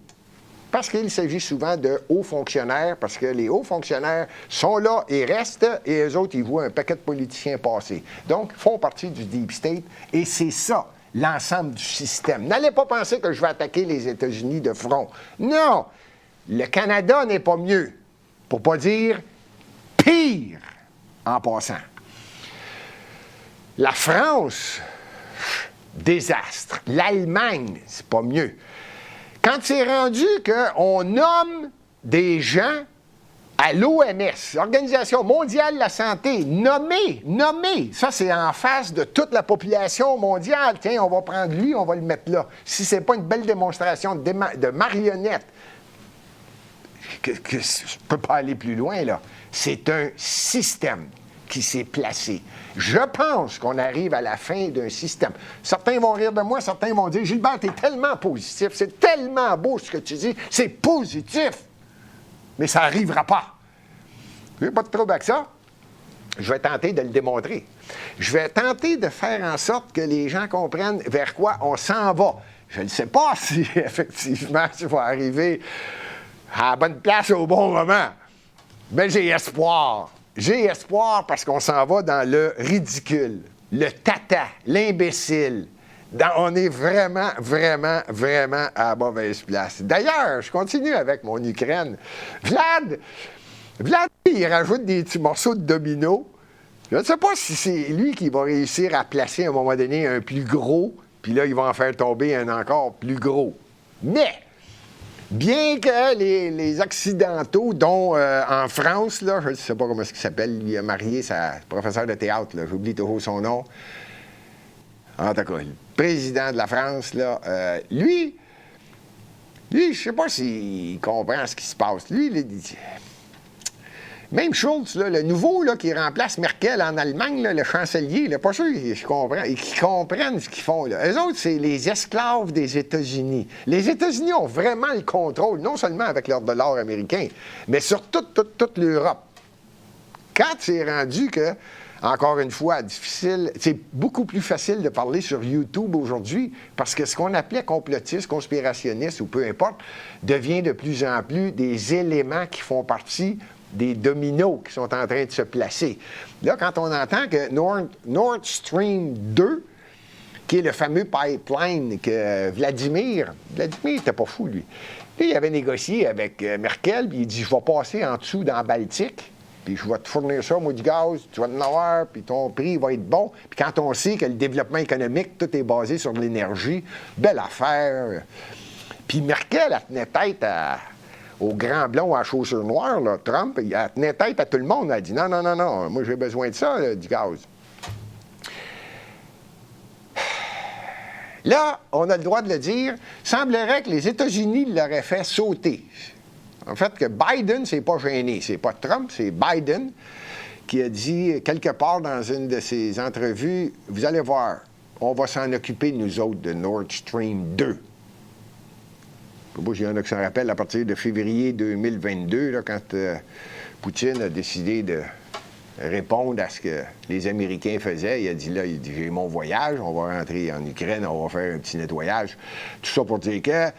Parce qu'il s'agit souvent de hauts fonctionnaires, parce que les hauts fonctionnaires sont là et restent, et eux autres, ils voient un paquet de politiciens passer. Donc, ils font partie du Deep State, et c'est ça, l'ensemble du système. N'allez pas penser que je vais attaquer les États-Unis de front. Non! Le Canada n'est pas mieux, pour pas dire pire, en passant. La France, désastre. L'Allemagne, c'est pas mieux. Quand c'est rendu qu'on nomme des gens à l'OMS, Organisation mondiale de la santé, nommé, ça c'est en face de toute la population mondiale. Tiens, on va prendre lui, on va le mettre là. Si c'est pas une belle démonstration de marionnette, je ne peux pas aller plus loin, là. C'est un système qui s'est placé. Je pense qu'on arrive à la fin d'un système. Certains vont rire de moi, certains vont dire « Gilbert, t'es tellement positif, c'est tellement beau ce que tu dis, c'est positif! » Mais ça n'arrivera pas. Il n'y a pas de trouble avec ça. Je vais tenter de le démontrer. Je vais tenter de faire en sorte que les gens comprennent vers quoi on s'en va. Je ne sais pas si, effectivement, je vais arriver à la bonne place au bon moment. Mais j'ai espoir. J'ai espoir parce qu'on s'en va dans le ridicule, le tata, l'imbécile. On est vraiment, vraiment, vraiment à la mauvaise place. D'ailleurs, je continue avec mon Ukraine. Vlad, il rajoute des petits morceaux de domino. Je ne sais pas si c'est lui qui va réussir à placer à un moment donné un plus gros, puis là, il va en faire tomber un encore plus gros. Mais, bien que les Occidentaux, dont en France, là, je ne sais pas comment il s'appelle, il a marié sa professeure de théâtre, là, j'oublie toujours son nom. En tout cas, le président de la France, là, lui, je ne sais pas s'il comprend ce qui se passe. Lui, il dit... Même Schulz, là, le nouveau là, qui remplace Merkel en Allemagne, là, le chancelier, là, pas sûr qu'ils comprennent ce qu'ils font. Là. Eux autres, c'est les esclaves des États-Unis. Les États-Unis ont vraiment le contrôle, non seulement avec leur dollar américain, mais sur toute l'Europe. Quand c'est rendu que, encore une fois, difficile, c'est beaucoup plus facile de parler sur YouTube aujourd'hui parce que ce qu'on appelait complotiste, conspirationniste ou peu importe, devient de plus en plus des éléments qui font partie des dominos qui sont en train de se placer. Là, quand on entend que Nord Stream 2, qui est le fameux pipeline que Vladimir n'était pas fou, lui. Lui, il avait négocié avec Merkel, puis il dit « Je vais passer en dessous dans la Baltique, puis je vais te fournir ça, moi, du gaz, tu vas en avoir, puis ton prix va être bon. » Puis quand on sait que le développement économique, tout est basé sur l'énergie, belle affaire. Puis Merkel, elle tenait tête au grand blond à chaussures noires, là, Trump, il tenait tête à tout le monde. Elle a dit non, moi j'ai besoin de ça, là, du gaz. Là, on a le droit de le dire, semblerait que les États-Unis l'auraient fait sauter. En fait, que Biden s'est pas gêné. C'est pas Trump, c'est Biden qui a dit quelque part dans une de ses entrevues, vous allez voir, on va s'en occuper, nous autres, de Nord Stream 2. Moi, il y en a qui s'en rappellent à partir de février 2022, là, quand Poutine a décidé de répondre à ce que les Américains faisaient. Il a dit, j'ai mon voyage, on va rentrer en Ukraine, on va faire un petit nettoyage. Tout ça pour dire que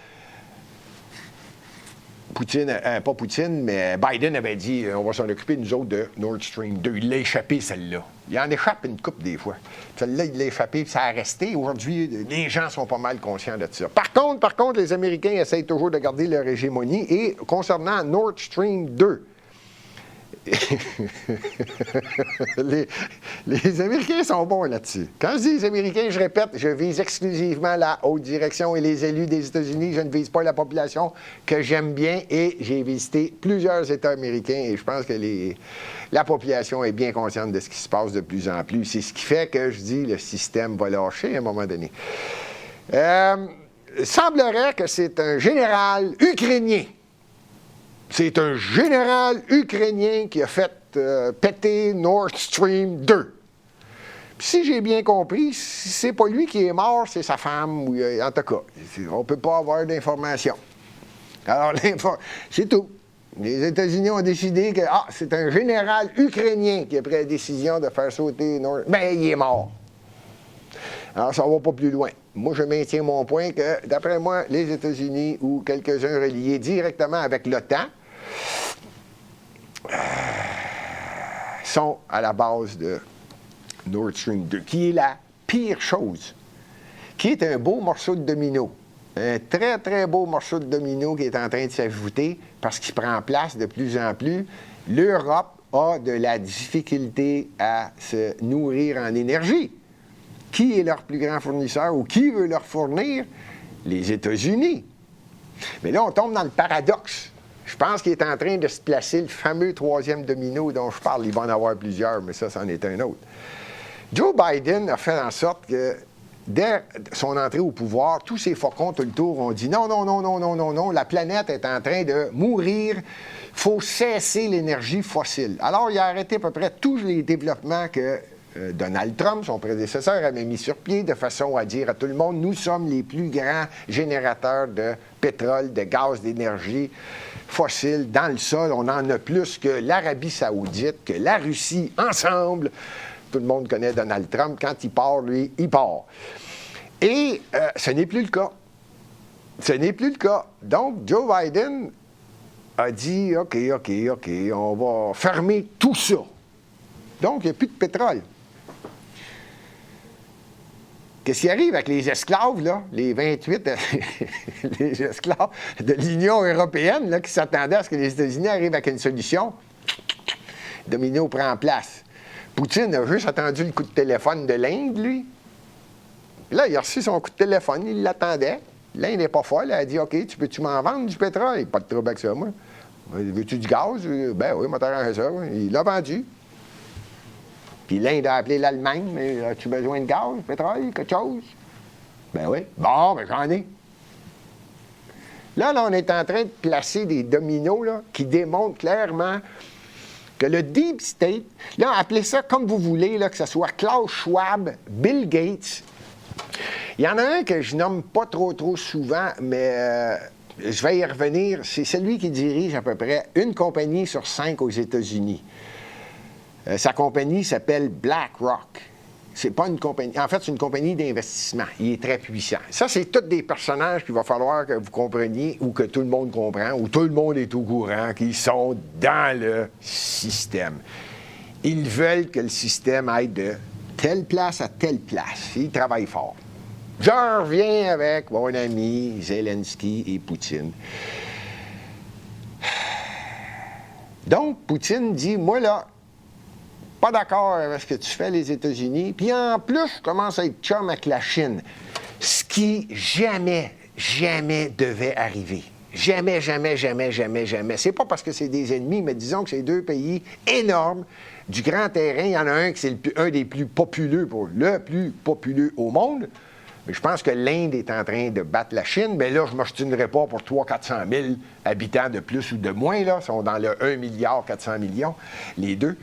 Biden avait dit, on va s'en occuper, nous autres, de Nord Stream 2. Il l'a échappé, celle-là. Il en échappe une couple des fois. Celle-là, il l'a échappé, ça a resté. Aujourd'hui, les gens sont pas mal conscients de ça. Par contre, les Américains essayent toujours de garder leur hégémonie. Et concernant Nord Stream 2, les Américains sont bons là-dessus. Quand je dis les Américains, je répète, je vise exclusivement la haute direction et les élus des États-Unis. Je ne vise pas la population que j'aime bien et j'ai visité plusieurs États américains et je pense que la population est bien consciente de ce qui se passe de plus en plus. C'est ce qui fait que je dis le système va lâcher à un moment donné. Il semblerait que c'est un général ukrainien. C'est un général ukrainien qui a fait péter Nord Stream 2. Puis si j'ai bien compris, c'est pas lui qui est mort, c'est sa femme. Ou, en tout cas, on ne peut pas avoir d'informations. Alors, c'est tout. Les États-Unis ont décidé que c'est un général ukrainien qui a pris la décision de faire sauter Nord... Mais il est mort. Alors, ça ne va pas plus loin. Moi, je maintiens mon point que, d'après moi, les États-Unis ou quelques-uns reliés directement avec l'OTAN sont à la base de Nord Stream 2, qui est la pire chose, qui est un beau morceau de domino. Un très, très beau morceau de domino qui est en train de s'ajouter parce qu'il prend place de plus en plus. L'Europe a de la difficulté à se nourrir en énergie. Qui est leur plus grand fournisseur ou qui veut leur fournir? Les États-Unis. Mais là, on tombe dans le paradoxe. Je pense qu'il est en train de se placer le fameux troisième domino dont je parle. Il va en avoir plusieurs, mais ça, c'en est un autre. Joe Biden a fait en sorte que, dès son entrée au pouvoir, tous ces faucons tout le tour ont dit non, la planète est en train de mourir, il faut cesser l'énergie fossile. Alors, il a arrêté à peu près tous les développements que Donald Trump, son prédécesseur, avait mis sur pied de façon à dire à tout le monde, nous sommes les plus grands générateurs de pétrole, de gaz, d'énergie fossile dans le sol. On en a plus que l'Arabie saoudite, que la Russie, ensemble. Tout le monde connaît Donald Trump. Quand il part, lui, il part. Et ce n'est plus le cas. Ce n'est plus le cas. Donc, Joe Biden a dit, OK, on va fermer tout ça. Donc, il n'y a plus de pétrole. Qu'est-ce qui arrive avec les esclaves, là, les 28 les esclaves de l'Union européenne là, qui s'attendaient à ce que les États-Unis arrivent avec une solution? Domino prend place. Poutine a juste attendu le coup de téléphone de l'Inde, lui. Là, il a reçu son coup de téléphone, il l'attendait. L'Inde n'est pas folle, elle a dit, OK, peux-tu m'en vendre du pétrole? Pas de trouble avec ça, moi. Veux-tu du gaz? Ben oui, moi, t'arranges ça. Il l'a vendu. Puis l'Inde a appelé l'Allemagne, mais as-tu besoin de gaz, pétrole, quelque chose? Ben oui. Bon, ben j'en ai. Là, on est en train de placer des dominos là, qui démontrent clairement que le Deep State, là, appelez ça comme vous voulez, là, que ce soit Klaus Schwab, Bill Gates. Il y en a un que je nomme pas trop souvent, mais je vais y revenir. C'est celui qui dirige à peu près une compagnie sur 5 aux États-Unis. Sa compagnie s'appelle BlackRock. C'est pas une compagnie. En fait, c'est une compagnie d'investissement. Il est très puissant. Ça, c'est tous des personnages qu'il va falloir que vous compreniez ou que tout le monde comprend ou tout le monde est au courant qu'ils sont dans le système. Ils veulent que le système aille de telle place à telle place. Ils travaillent fort. Je reviens avec mon ami Zelensky et Poutine. Donc, Poutine dit, moi là, pas d'accord avec ce que tu fais, les États-Unis. Puis en plus, je commence à être chum avec la Chine. Ce qui jamais devait arriver. Jamais. C'est pas parce que c'est des ennemis, mais disons que c'est deux pays énormes, du grand terrain. Il y en a un qui c'est un des plus populeux, le plus populeux au monde. Mais je pense que l'Inde est en train de battre la Chine. Mais là, je ne m'obstinerai pas pour 300 000 habitants de plus ou de moins. Là. Ils sont dans le 1,4 milliard, les deux.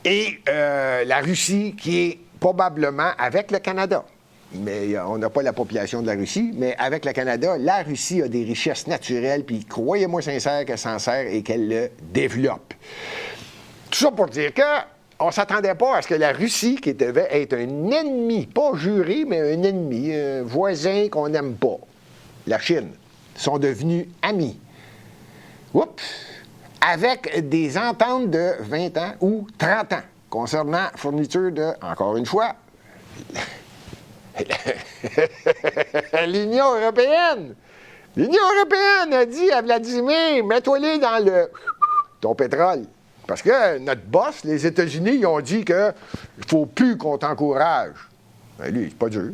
Et la Russie, qui est probablement avec le Canada, mais on n'a pas la population de la Russie, mais avec le Canada, la Russie a des richesses naturelles, puis croyez-moi sincère qu'elle s'en sert et qu'elle le développe. Tout ça pour dire qu'on ne s'attendait pas à ce que la Russie, qui devait être un ennemi, pas juré, mais un ennemi, un voisin qu'on n'aime pas, la Chine, sont devenus amis. Oups! Avec des ententes de 20 ans ou 30 ans concernant fourniture de, encore une fois, l'Union européenne. L'Union européenne a dit à Vladimir, mets-toi-les dans ton pétrole. Parce que notre boss, les États-Unis, ils ont dit qu'il ne faut plus qu'on t'encourage. Ben lui, c'est pas dur.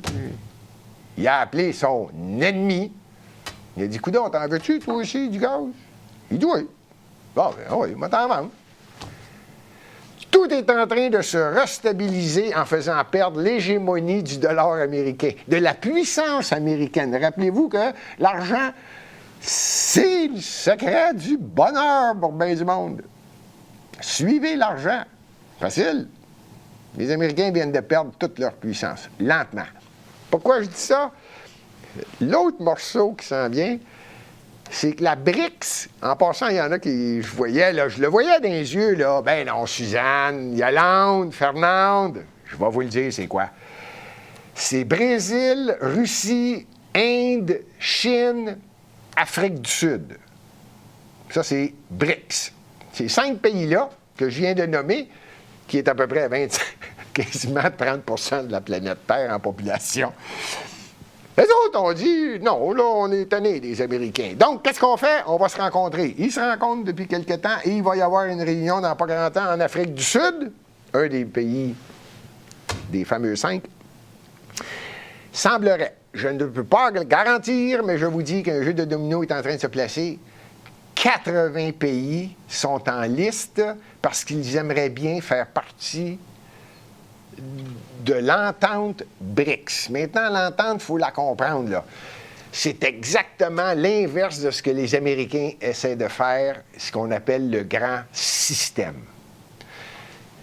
Il a appelé son ennemi. Il a dit, coudonc, t'en veux-tu, toi aussi, du gaz? Il dit oui. Bon, ben oui, moi t'en vends. Tout est en train de se restabiliser en faisant perdre l'hégémonie du dollar américain, de la puissance américaine. Rappelez-vous que l'argent, c'est le secret du bonheur pour bien du monde. Suivez l'argent. Facile. Les Américains viennent de perdre toute leur puissance, lentement. Pourquoi je dis ça? L'autre morceau qui s'en vient, c'est que la BRICS, en passant, il y en a qui, je le voyais dans les yeux, là, ben non, Suzanne, Yolande, Fernande, je vais vous le dire, c'est quoi? C'est Brésil, Russie, Inde, Chine, Afrique du Sud. Ça, c'est BRICS. Ces 5 pays-là, que je viens de nommer, qui est à peu près à quasiment 30% de la planète Terre en population. Les autres ont dit, non, là, on est tannés des Américains. Donc, qu'est-ce qu'on fait? On va se rencontrer. Ils se rencontrent depuis quelque temps et il va y avoir une réunion dans pas grand temps en Afrique du Sud, un des pays des fameux 5. Semblerait, je ne peux pas le garantir, mais je vous dis qu'un jeu de domino est en train de se placer, 80 pays sont en liste parce qu'ils aimeraient bien faire partie de l'entente BRICS. Maintenant, l'entente, il faut la comprendre, là. C'est exactement l'inverse de ce que les Américains essaient de faire, ce qu'on appelle le grand système.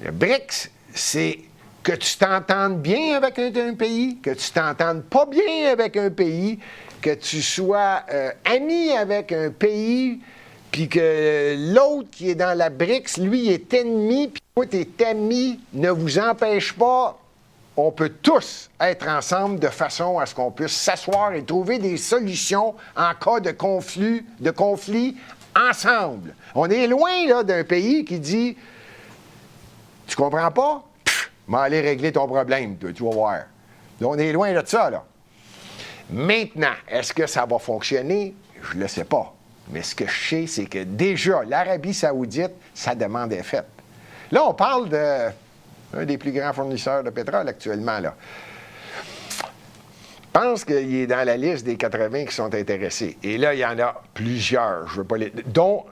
Le BRICS, c'est que tu t'entendes bien avec un pays, que tu t'entendes pas bien avec un pays, que tu sois ami avec un pays, puis que l'autre qui est dans la BRICS, lui, est ennemi, puis toi, t'es ami, ne vous empêche pas. On peut tous être ensemble de façon à ce qu'on puisse s'asseoir et trouver des solutions en cas de conflit ensemble. On est loin là, d'un pays qui dit « Tu comprends pas? Pff, m'en aller régler ton problème, toi, tu vas voir. » Là, on est loin de ça, là. Maintenant, est-ce que ça va fonctionner? Je ne le sais pas. Mais ce que je sais, c'est que déjà, l'Arabie saoudite, sa demande est faite. Là, on parle d'un des plus grands fournisseurs de pétrole actuellement, là. Je pense qu'il est dans la liste des 80 qui sont intéressés. Et là, il y en a plusieurs, je veux pas les... dont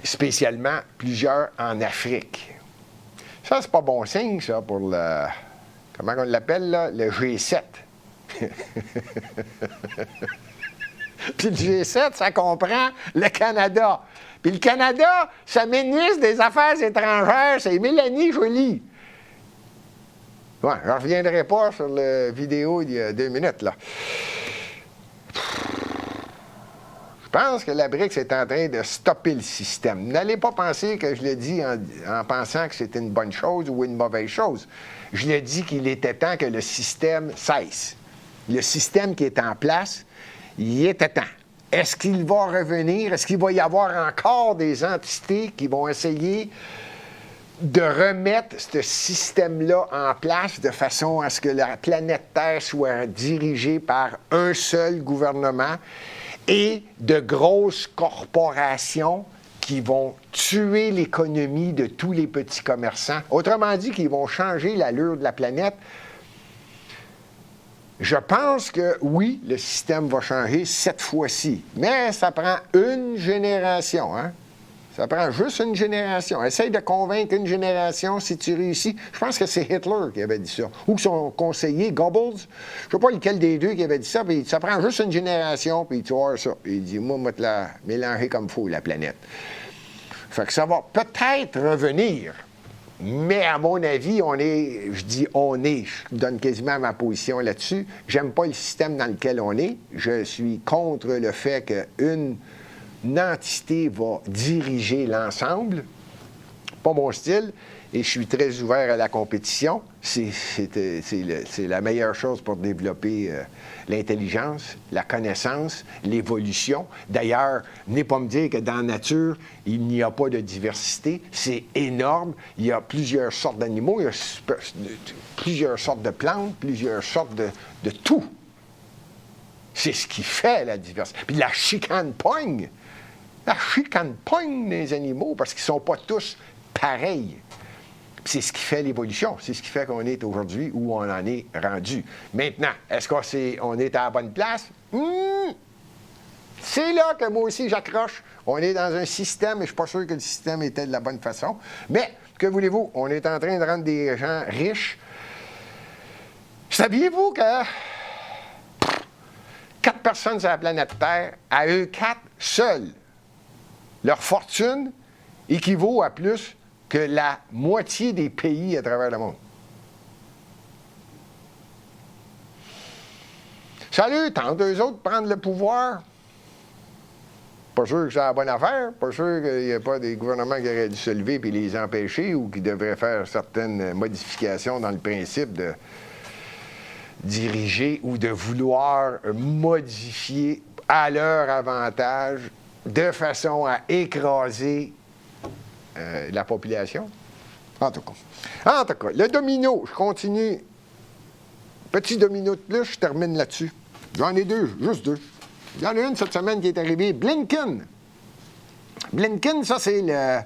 spécialement plusieurs en Afrique. Ça, c'est pas bon signe, ça, pour le... Comment on l'appelle, là? Le G7. Puis le G7, ça comprend le Canada. Puis le Canada, sa ministre des Affaires étrangères, c'est Mélanie Joly. Ouais, je ne reviendrai pas sur la vidéo il y a 2 minutes, là. Je pense que la BRICS est en train de stopper le système. N'allez pas penser que je l'ai dit en pensant que c'était une bonne chose ou une mauvaise chose. Je l'ai dit qu'il était temps que le système cesse. Le système qui est en place, il était temps. Est-ce qu'il va revenir? Est-ce qu'il va y avoir encore des entités qui vont essayer de remettre ce système-là en place de façon à ce que la planète Terre soit dirigée par un seul gouvernement et de grosses corporations qui vont tuer l'économie de tous les petits commerçants? Autrement dit, qui vont changer l'allure de la planète. Je pense que, oui, le système va changer cette fois-ci, mais ça prend une génération, hein? Ça prend juste une génération. Essaye de convaincre une génération si tu réussis. Je pense que c'est Hitler qui avait dit ça. Ou son conseiller, Goebbels. Je ne sais pas lequel des deux qui avait dit ça, puis ça prend juste une génération, puis tu vois ça. Il dit, moi, je vais te la mélanger comme il faut, la planète. Fait que ça va peut-être revenir. Mais à mon avis, je donne quasiment ma position là-dessus. J'aime pas le système dans lequel on est. Je suis contre le fait qu'une entité va diriger l'ensemble. Pas mon style. Et je suis très ouvert à la compétition. C'est la meilleure chose pour développer l'intelligence, la connaissance, l'évolution. D'ailleurs, venez pas me dire que dans la nature, il n'y a pas de diversité. C'est énorme. Il y a plusieurs sortes d'animaux, il y a plusieurs sortes de plantes, plusieurs sortes de tout. C'est ce qui fait la diversité. Puis la chicane pogne. La chicane pogne les animaux parce qu'ils ne sont pas tous pareils. C'est ce qui fait l'évolution. C'est ce qui fait qu'on est aujourd'hui où on en est rendu. Maintenant, est-ce qu'on est à la bonne place? C'est là que moi aussi j'accroche. On est dans un système, et je ne suis pas sûr que le système était de la bonne façon. Mais, que voulez-vous? On est en train de rendre des gens riches. Saviez-vous que 4 personnes sur la planète Terre, à eux 4 seuls, leur fortune équivaut à plus que la moitié des pays à travers le monde. Ça leur tente, eux autres, de prendre le pouvoir. Pas sûr que c'est la bonne affaire. Pas sûr qu'il n'y a pas des gouvernements qui auraient dû se lever et les empêcher ou qui devraient faire certaines modifications dans le principe de diriger ou de vouloir modifier à leur avantage de façon à écraser la population. En tout cas, le domino, je continue. Petit domino de plus, je termine là-dessus. J'en ai 2, juste 2. Il y en a une cette semaine qui est arrivée, Blinken. Blinken, ça, c'est le...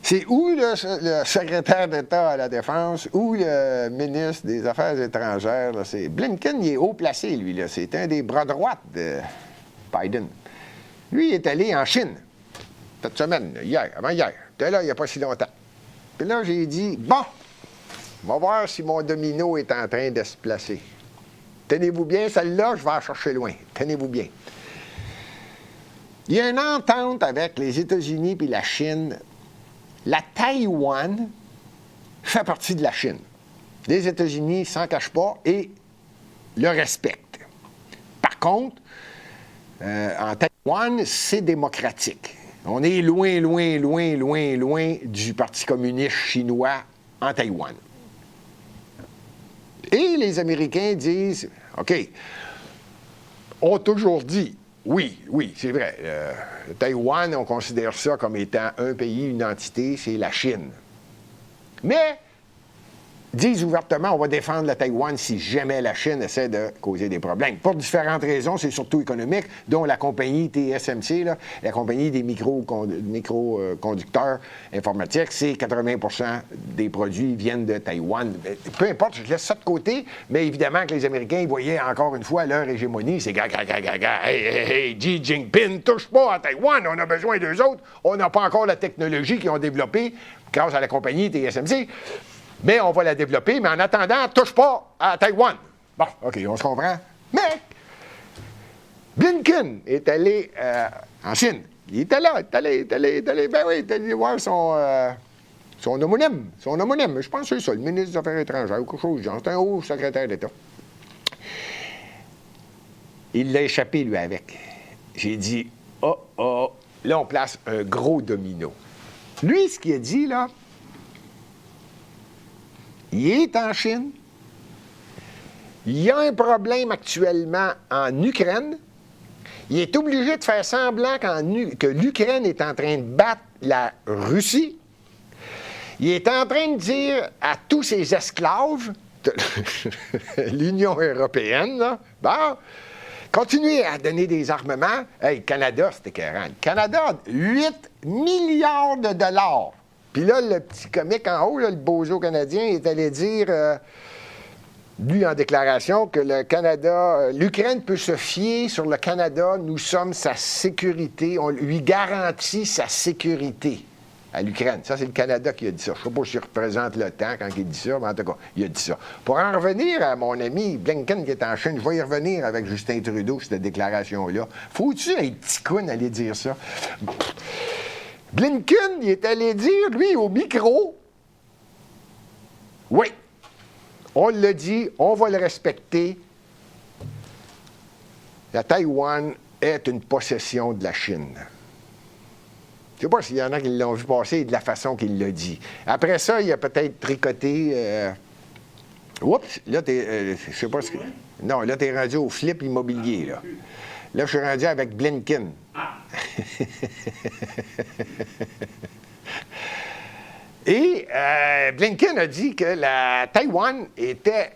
C'est ou le secrétaire d'État à la Défense ou le ministre des Affaires étrangères. Là, Blinken, il est haut placé, lui. Là. C'est un des bras droits de Biden. Lui, il est allé en Chine, cette semaine, hier, avant-hier. J'étais là il n'y a pas si longtemps. Puis là, j'ai dit, bon, on va voir si mon domino est en train de se placer. Tenez-vous bien, celle-là, je vais la chercher loin. Tenez-vous bien. Il y a une entente avec les États-Unis et la Chine. La Taïwan fait partie de la Chine. Les États-Unis ne s'en cachent pas et le respectent. Par contre, en Taïwan, c'est démocratique. On est loin, loin, loin, loin, loin du Parti communiste chinois en Taïwan. Et les Américains disent, OK, ont toujours dit, oui, c'est vrai, Taïwan, on considère ça comme étant un pays, une entité, c'est la Chine. Mais disent ouvertement, on va défendre la Taïwan si jamais la Chine essaie de causer des problèmes. Pour différentes raisons, c'est surtout économique, dont la compagnie TSMC, là, la compagnie des microconducteurs informatiques, c'est 80% des produits viennent de Taïwan. Peu importe, je laisse ça de côté, mais évidemment que les Américains ils voyaient encore une fois leur hégémonie, c'est hey, Xi Jinping, touche pas à Taïwan, on a besoin d'eux autres, on n'a pas encore la technologie qu'ils ont développée grâce à la compagnie TSMC. Mais on va la développer, mais en attendant, touche pas à Taïwan. Bon, OK, on se comprend. Mais Blinken est allé en Chine. Il était là, il est allé, ben oui, il est allé voir son homonyme. Je pense que c'est ça, le ministre des Affaires étrangères ou quelque chose du genre. C'est un haut secrétaire d'État. Il l'a échappé, lui, avec. J'ai dit, là, on place un gros domino. Lui, ce qu'il a dit, là, il est en Chine. Il y a un problème actuellement en Ukraine. Il est obligé de faire semblant que l'Ukraine est en train de battre la Russie. Il est en train de dire à tous ses esclaves de l'Union européenne, là, bon, continuez à donner des armements. Hey, Canada, c'était écœurant. Le Canada, 8 milliards de dollars. Puis là, le petit comique en haut, là, le bozo canadien, est allé dire, lui en déclaration, que le Canada, l'Ukraine peut se fier sur le Canada, nous sommes sa sécurité, on lui garantit sa sécurité à l'Ukraine. Ça, c'est le Canada qui a dit ça. Je ne sais pas s'il représente l'OTAN quand il dit ça, mais en tout cas, il a dit ça. Pour en revenir à mon ami Blinken qui est en Chine, je vais y revenir avec Justin Trudeau, cette déclaration-là. Faut-tu être petit coune aller dire ça? Blinken, il est allé dire, lui, au micro, oui, on l'a dit, on va le respecter. La Taïwan est une possession de la Chine. Je ne sais pas s'il y en a qui l'ont vu passer de la façon qu'il l'a dit. Après ça, il a peut-être tricoté... Oups, là, je sais pas ce que... Non, là, t'es rendu au flip immobilier, là. Là, je suis rendu avec Blinken. Et Blinken a dit que la Taïwan était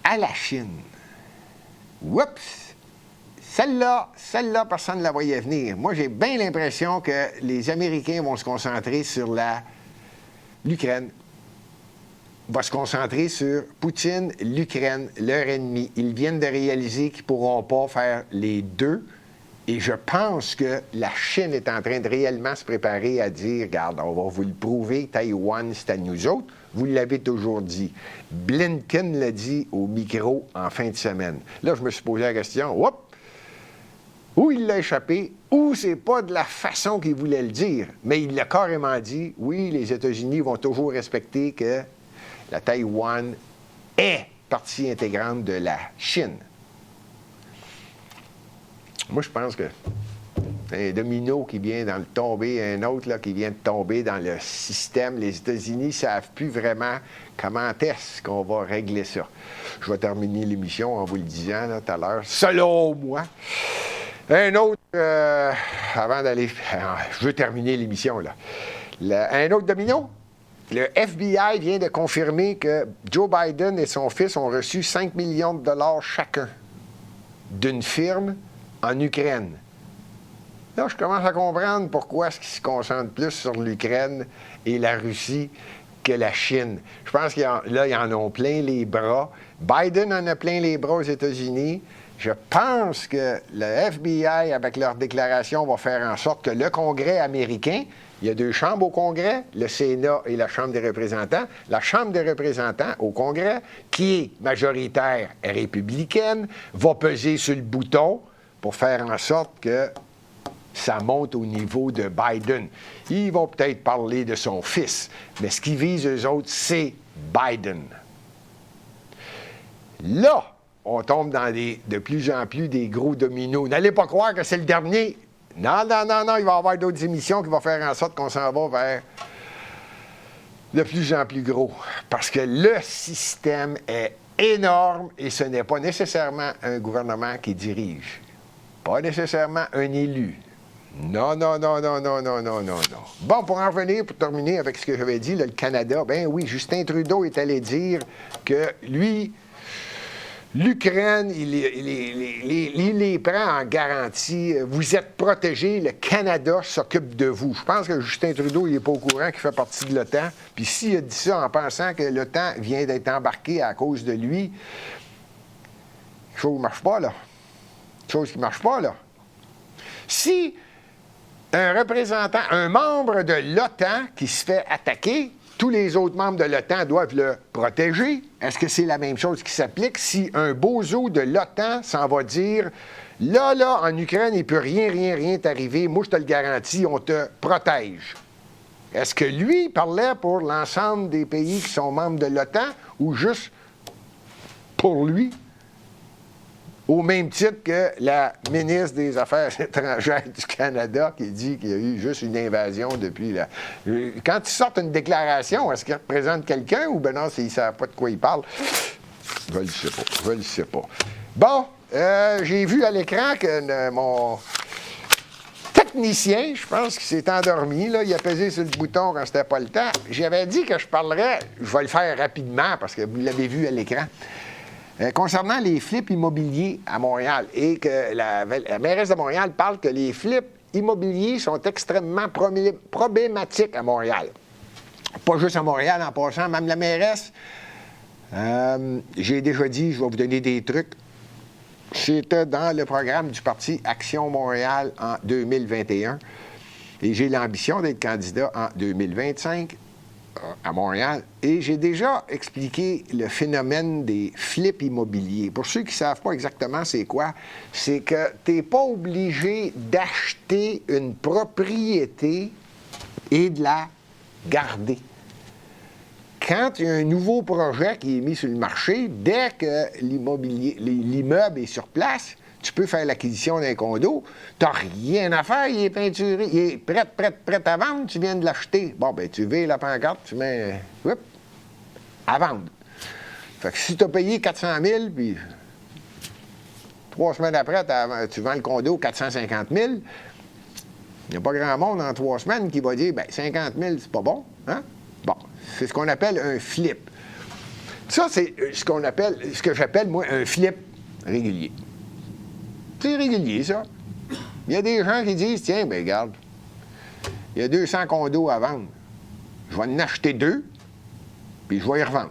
à la Chine. Oups! Celle-là, personne ne la voyait venir. Moi, j'ai bien l'impression que les Américains vont se concentrer sur l'Ukraine. Va se concentrer sur Poutine, l'Ukraine, leur ennemi. Ils viennent de réaliser qu'ils ne pourront pas faire les deux. Et je pense que la Chine est en train de réellement se préparer à dire, regarde, on va vous le prouver, Taïwan, c'est à nous autres. Vous l'avez toujours dit. Blinken l'a dit au micro en fin de semaine. Là, je me suis posé la question, ou il l'a échappé, ou c'est pas de la façon qu'il voulait le dire. Mais il l'a carrément dit, oui, les États-Unis vont toujours respecter que la Taïwan est partie intégrante de la Chine. Moi, je pense que un domino qui vient de tomber, un autre là, qui vient de tomber dans le système. Les États-Unis ne savent plus vraiment comment est-ce qu'on va régler ça. Je vais terminer l'émission en vous le disant là, tout à l'heure. Selon moi. Un autre, avant d'aller... je veux terminer l'émission, là. Un autre domino. Le FBI vient de confirmer que Joe Biden et son fils ont reçu 5 millions de dollars chacun d'une firme en Ukraine. Là, je commence à comprendre pourquoi est-ce qu'ils se concentrent plus sur l'Ukraine et la Russie que la Chine. Je pense qu'ils en ont plein les bras. Biden en a plein les bras aux États-Unis. Je pense que le FBI, avec leur déclaration, va faire en sorte que le Congrès américain, il y a 2 chambres au Congrès, le Sénat et la Chambre des représentants. La Chambre des représentants au Congrès, qui est majoritaire républicaine, va peser sur le bouton pour faire en sorte que ça monte au niveau de Biden. Ils vont peut-être parler de son fils, mais ce qu'ils visent, eux autres, c'est Biden. Là, on tombe dans de plus en plus des gros dominos. N'allez pas croire que c'est le dernier. Non, il va y avoir d'autres émissions qui vont faire en sorte qu'on s'en va vers de plus en plus gros. Parce que le système est énorme et ce n'est pas nécessairement un gouvernement qui dirige. Pas nécessairement un élu. Non. Bon, pour en revenir, pour terminer avec ce que j'avais dit, là, le Canada, ben oui, Justin Trudeau est allé dire que lui, l'Ukraine, il les prend en garantie. Vous êtes protégés, le Canada s'occupe de vous. Je pense que Justin Trudeau, il n'est pas au courant qu'il fait partie de l'OTAN. Puis s'il a dit ça en pensant que l'OTAN vient d'être embarqué à cause de lui, quelque chose ne marche pas, là. Quelque chose qui ne marche pas, là. Si un représentant, un membre de l'OTAN qui se fait attaquer, tous les autres membres de l'OTAN doivent le protéger. Est-ce que c'est la même chose qui s'applique si un bozo de l'OTAN s'en va dire « Là, en Ukraine, il ne peut rien t'arriver. Moi, je te le garantis, on te protège. » Est-ce que lui parlait pour l'ensemble des pays qui sont membres de l'OTAN ou juste pour lui? Au même titre que la ministre des Affaires étrangères du Canada qui dit qu'il y a eu juste une invasion depuis là. Quand ils sortent une déclaration, est-ce qu'ils représentent quelqu'un ou ben non, ils ne savent pas de quoi ils parlent? Je ne le sais pas. Bon, j'ai vu à l'écran que mon technicien, je pense qu'il s'est endormi, là, il a pesé sur le bouton quand c'était pas le temps. J'avais dit que je parlerais, je vais le faire rapidement parce que vous l'avez vu à l'écran. Concernant les flips immobiliers à Montréal, et que la mairesse de Montréal parle que les flips immobiliers sont extrêmement problématiques à Montréal. Pas juste à Montréal en passant, même la mairesse, j'ai déjà dit, je vais vous donner des trucs. C'était dans le programme du parti Action Montréal en 2021 et j'ai l'ambition d'être candidat en 2025 à Montréal. Et j'ai déjà expliqué le phénomène des flips immobiliers. Pour ceux qui ne savent pas exactement c'est quoi, c'est que tu n'es pas obligé d'acheter une propriété et de la garder. Quand il y a un nouveau projet qui est mis sur le marché, dès que l'immeuble est sur place, tu peux faire l'acquisition d'un condo, tu n'as rien à faire, il est peinturé, il est prêt à vendre, tu viens de l'acheter. Bon, ben tu vires la pancarte, tu mets, à vendre. Fait que si tu as payé 400 000, puis 3 semaines après, tu vends le condo 450 000, il n'y a pas grand monde en 3 semaines qui va dire, ben 50 000, c'est pas bon, hein? Bon, c'est ce qu'on appelle un flip. Ça, c'est ce que j'appelle, moi, un flip régulier. C'est régulier, ça. Il y a des gens qui disent, tiens, ben regarde, il y a 200 condos à vendre. Je vais en acheter 2, puis je vais y revendre.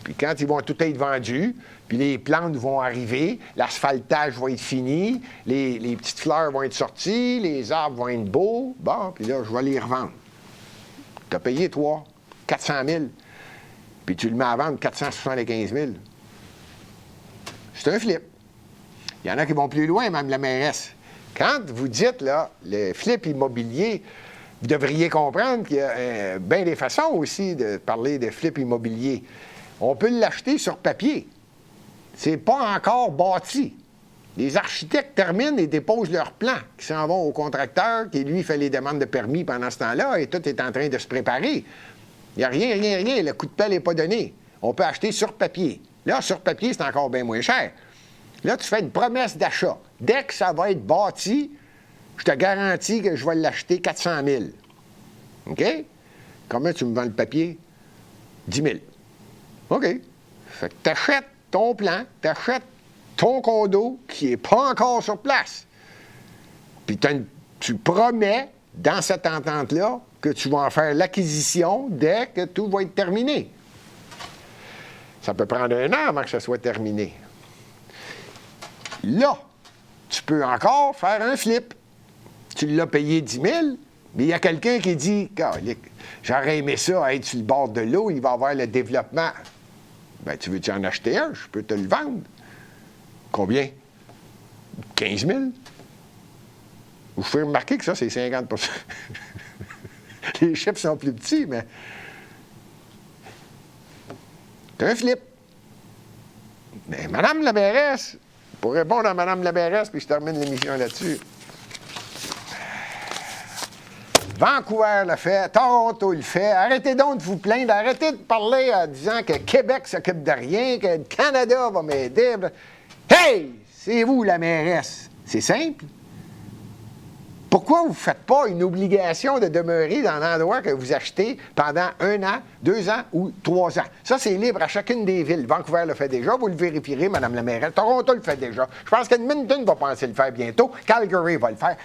Puis quand ils vont tout être vendus, puis les plantes vont arriver, l'asphaltage va être fini, les petites fleurs vont être sorties, les arbres vont être beaux, bon, puis là, je vais les revendre. Tu as payé, toi, 400 000, puis tu le mets à vendre 475 000. C'est un flip. Il y en a qui vont plus loin, même la mairesse. Quand vous dites, là, le flip immobilier, vous devriez comprendre qu'il y a bien des façons aussi de parler de flip immobilier. On peut l'acheter sur papier. C'est pas encore bâti. Les architectes terminent et déposent leurs plans, qui s'en vont au contracteur, qui, lui, fait les demandes de permis pendant ce temps-là, et tout est en train de se préparer. Il n'y a rien. Le coup de pelle n'est pas donné. On peut acheter sur papier. Là, sur papier, c'est encore bien moins cher. Là, tu fais une promesse d'achat. Dès que ça va être bâti, je te garantis que je vais l'acheter 400 000. OK? Combien tu me vends le papier? 10 000. OK. Fait que tu achètes ton plan, tu achètes ton condo qui n'est pas encore sur place. Puis tu promets, dans cette entente-là, que tu vas en faire l'acquisition dès que tout va être terminé. Ça peut prendre 1 an avant que ça soit terminé. là, tu peux encore faire un flip. Tu l'as payé 10 000, mais il y a quelqu'un qui dit « J'aurais aimé ça, être sur le bord de l'eau, il va avoir le développement. » Ben, tu veux-tu en acheter un? Je peux te le vendre. Combien? 15 000? Vous pouvez remarquer que ça, c'est 50 Les chiffres sont plus petits, mais... C'est un flip. Mais Mme la mairesse, pour répondre à Mme la mairesse, puis je termine l'émission là-dessus. Vancouver le fait, Toronto le fait. Arrêtez donc de vous plaindre. Arrêtez de parler en disant que Québec s'occupe de rien, que le Canada va m'aider. Hey! C'est vous la mairesse. C'est simple. Pourquoi vous ne faites pas une obligation de demeurer dans l'endroit que vous achetez pendant 1 an, 2 ans ou 3 ans? Ça, c'est libre à chacune des villes. Vancouver le fait déjà, vous le vérifierez, Mme la mairesse. Toronto le fait déjà. Je pense qu'Edmonton va penser le faire bientôt. Calgary va le faire.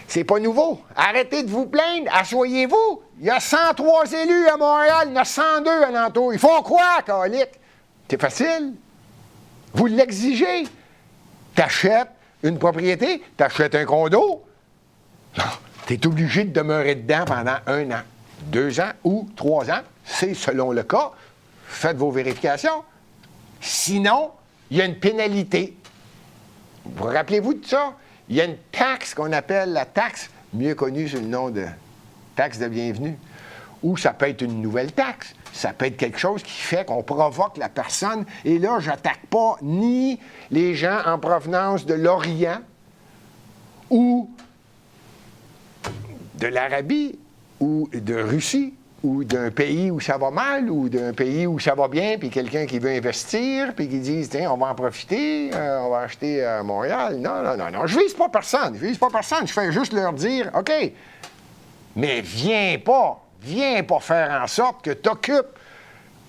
C'est pas nouveau. Arrêtez de vous plaindre. Asseyez-vous. Il y a 103 élus à Montréal. Il y en a 102 alentours. Ils font quoi, calique? C'est facile. Vous l'exigez. T'achètes une propriété, t'achètes un condo. Tu es obligé de demeurer dedans pendant 1 an, 2 ans ou 3 ans. C'est selon le cas. Faites vos vérifications. Sinon, il y a une pénalité. Vous rappelez-vous de ça? Il y a une taxe qu'on appelle la taxe, mieux connue sous le nom de taxe de bienvenue, ou ça peut être une nouvelle taxe. Ça peut être quelque chose qui fait qu'on provoque la personne. Et là, je n'attaque pas ni les gens en provenance de l'Orient ou de l'Arabie ou de Russie ou d'un pays où ça va mal ou d'un pays où ça va bien, puis quelqu'un qui veut investir, puis qui dit, tiens, on va en profiter, on va acheter à Montréal. Non. Je vise pas personne. Je fais juste leur dire, OK, mais viens pas faire en sorte que tu n'occupes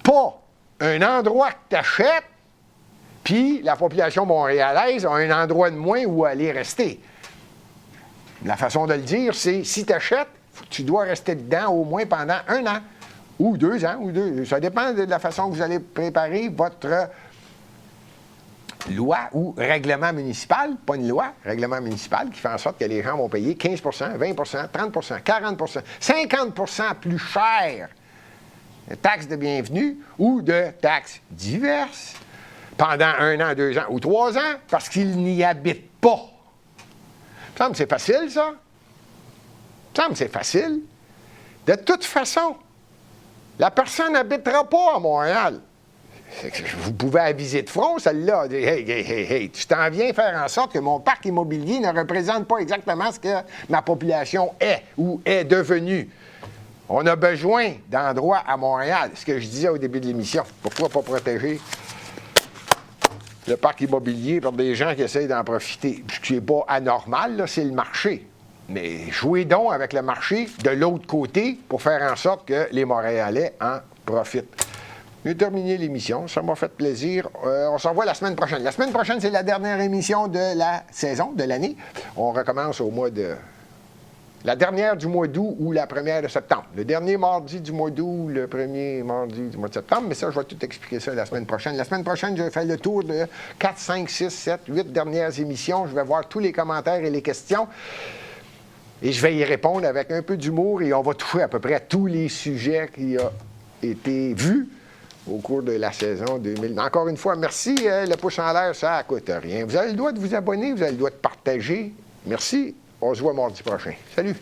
pas un endroit que tu achètes, puis la population montréalaise a un endroit de moins où aller rester. La façon de le dire, c'est si tu achètes, tu dois rester dedans au moins pendant 1 an, ou 2 ans, ou 2. Ça dépend de la façon que vous allez préparer votre loi ou règlement municipal, pas une loi, règlement municipal qui fait en sorte que les gens vont payer 15 20 30 40 50 plus cher de taxes de bienvenue ou de taxes diverses pendant 1 an, 2 ans ou 3 ans parce qu'ils n'y habitent pas. Ça me semble que c'est facile, ça. Ça me semble que c'est facile. De toute façon, la personne n'habitera pas à Montréal. Vous pouvez aviser de front, celle-là. Hey, tu t'en viens faire en sorte que mon parc immobilier ne représente pas exactement ce que ma population est ou est devenue. On a besoin d'endroits à Montréal. Ce que je disais au début de l'émission. Pourquoi pas protéger le parc immobilier par des gens qui essayent d'en profiter? Ce qui n'est pas anormal, là, c'est le marché. Mais jouez donc avec le marché de l'autre côté pour faire en sorte que les Montréalais en profitent. J'ai terminé l'émission. Ça m'a fait plaisir. On se revoit la semaine prochaine. La semaine prochaine, c'est la dernière émission de la saison, de l'année. On recommence au mois de... La dernière du mois d'août ou la première de septembre. Le dernier mardi du mois d'août, le premier mardi du mois de septembre. Mais ça, je vais tout expliquer ça la semaine prochaine. La semaine prochaine, je vais faire le tour de 4, 5, 6, 7, 8 dernières émissions. Je vais voir tous les commentaires et les questions. Et je vais y répondre avec un peu d'humour et on va toucher à peu près à tous les sujets qui ont été vus au cours de la saison 2000. Encore une fois, merci. Le pouce en l'air, ça ne coûte rien. Vous avez le droit de vous abonner, vous avez le droit de partager. Merci. On se voit mardi prochain. Salut!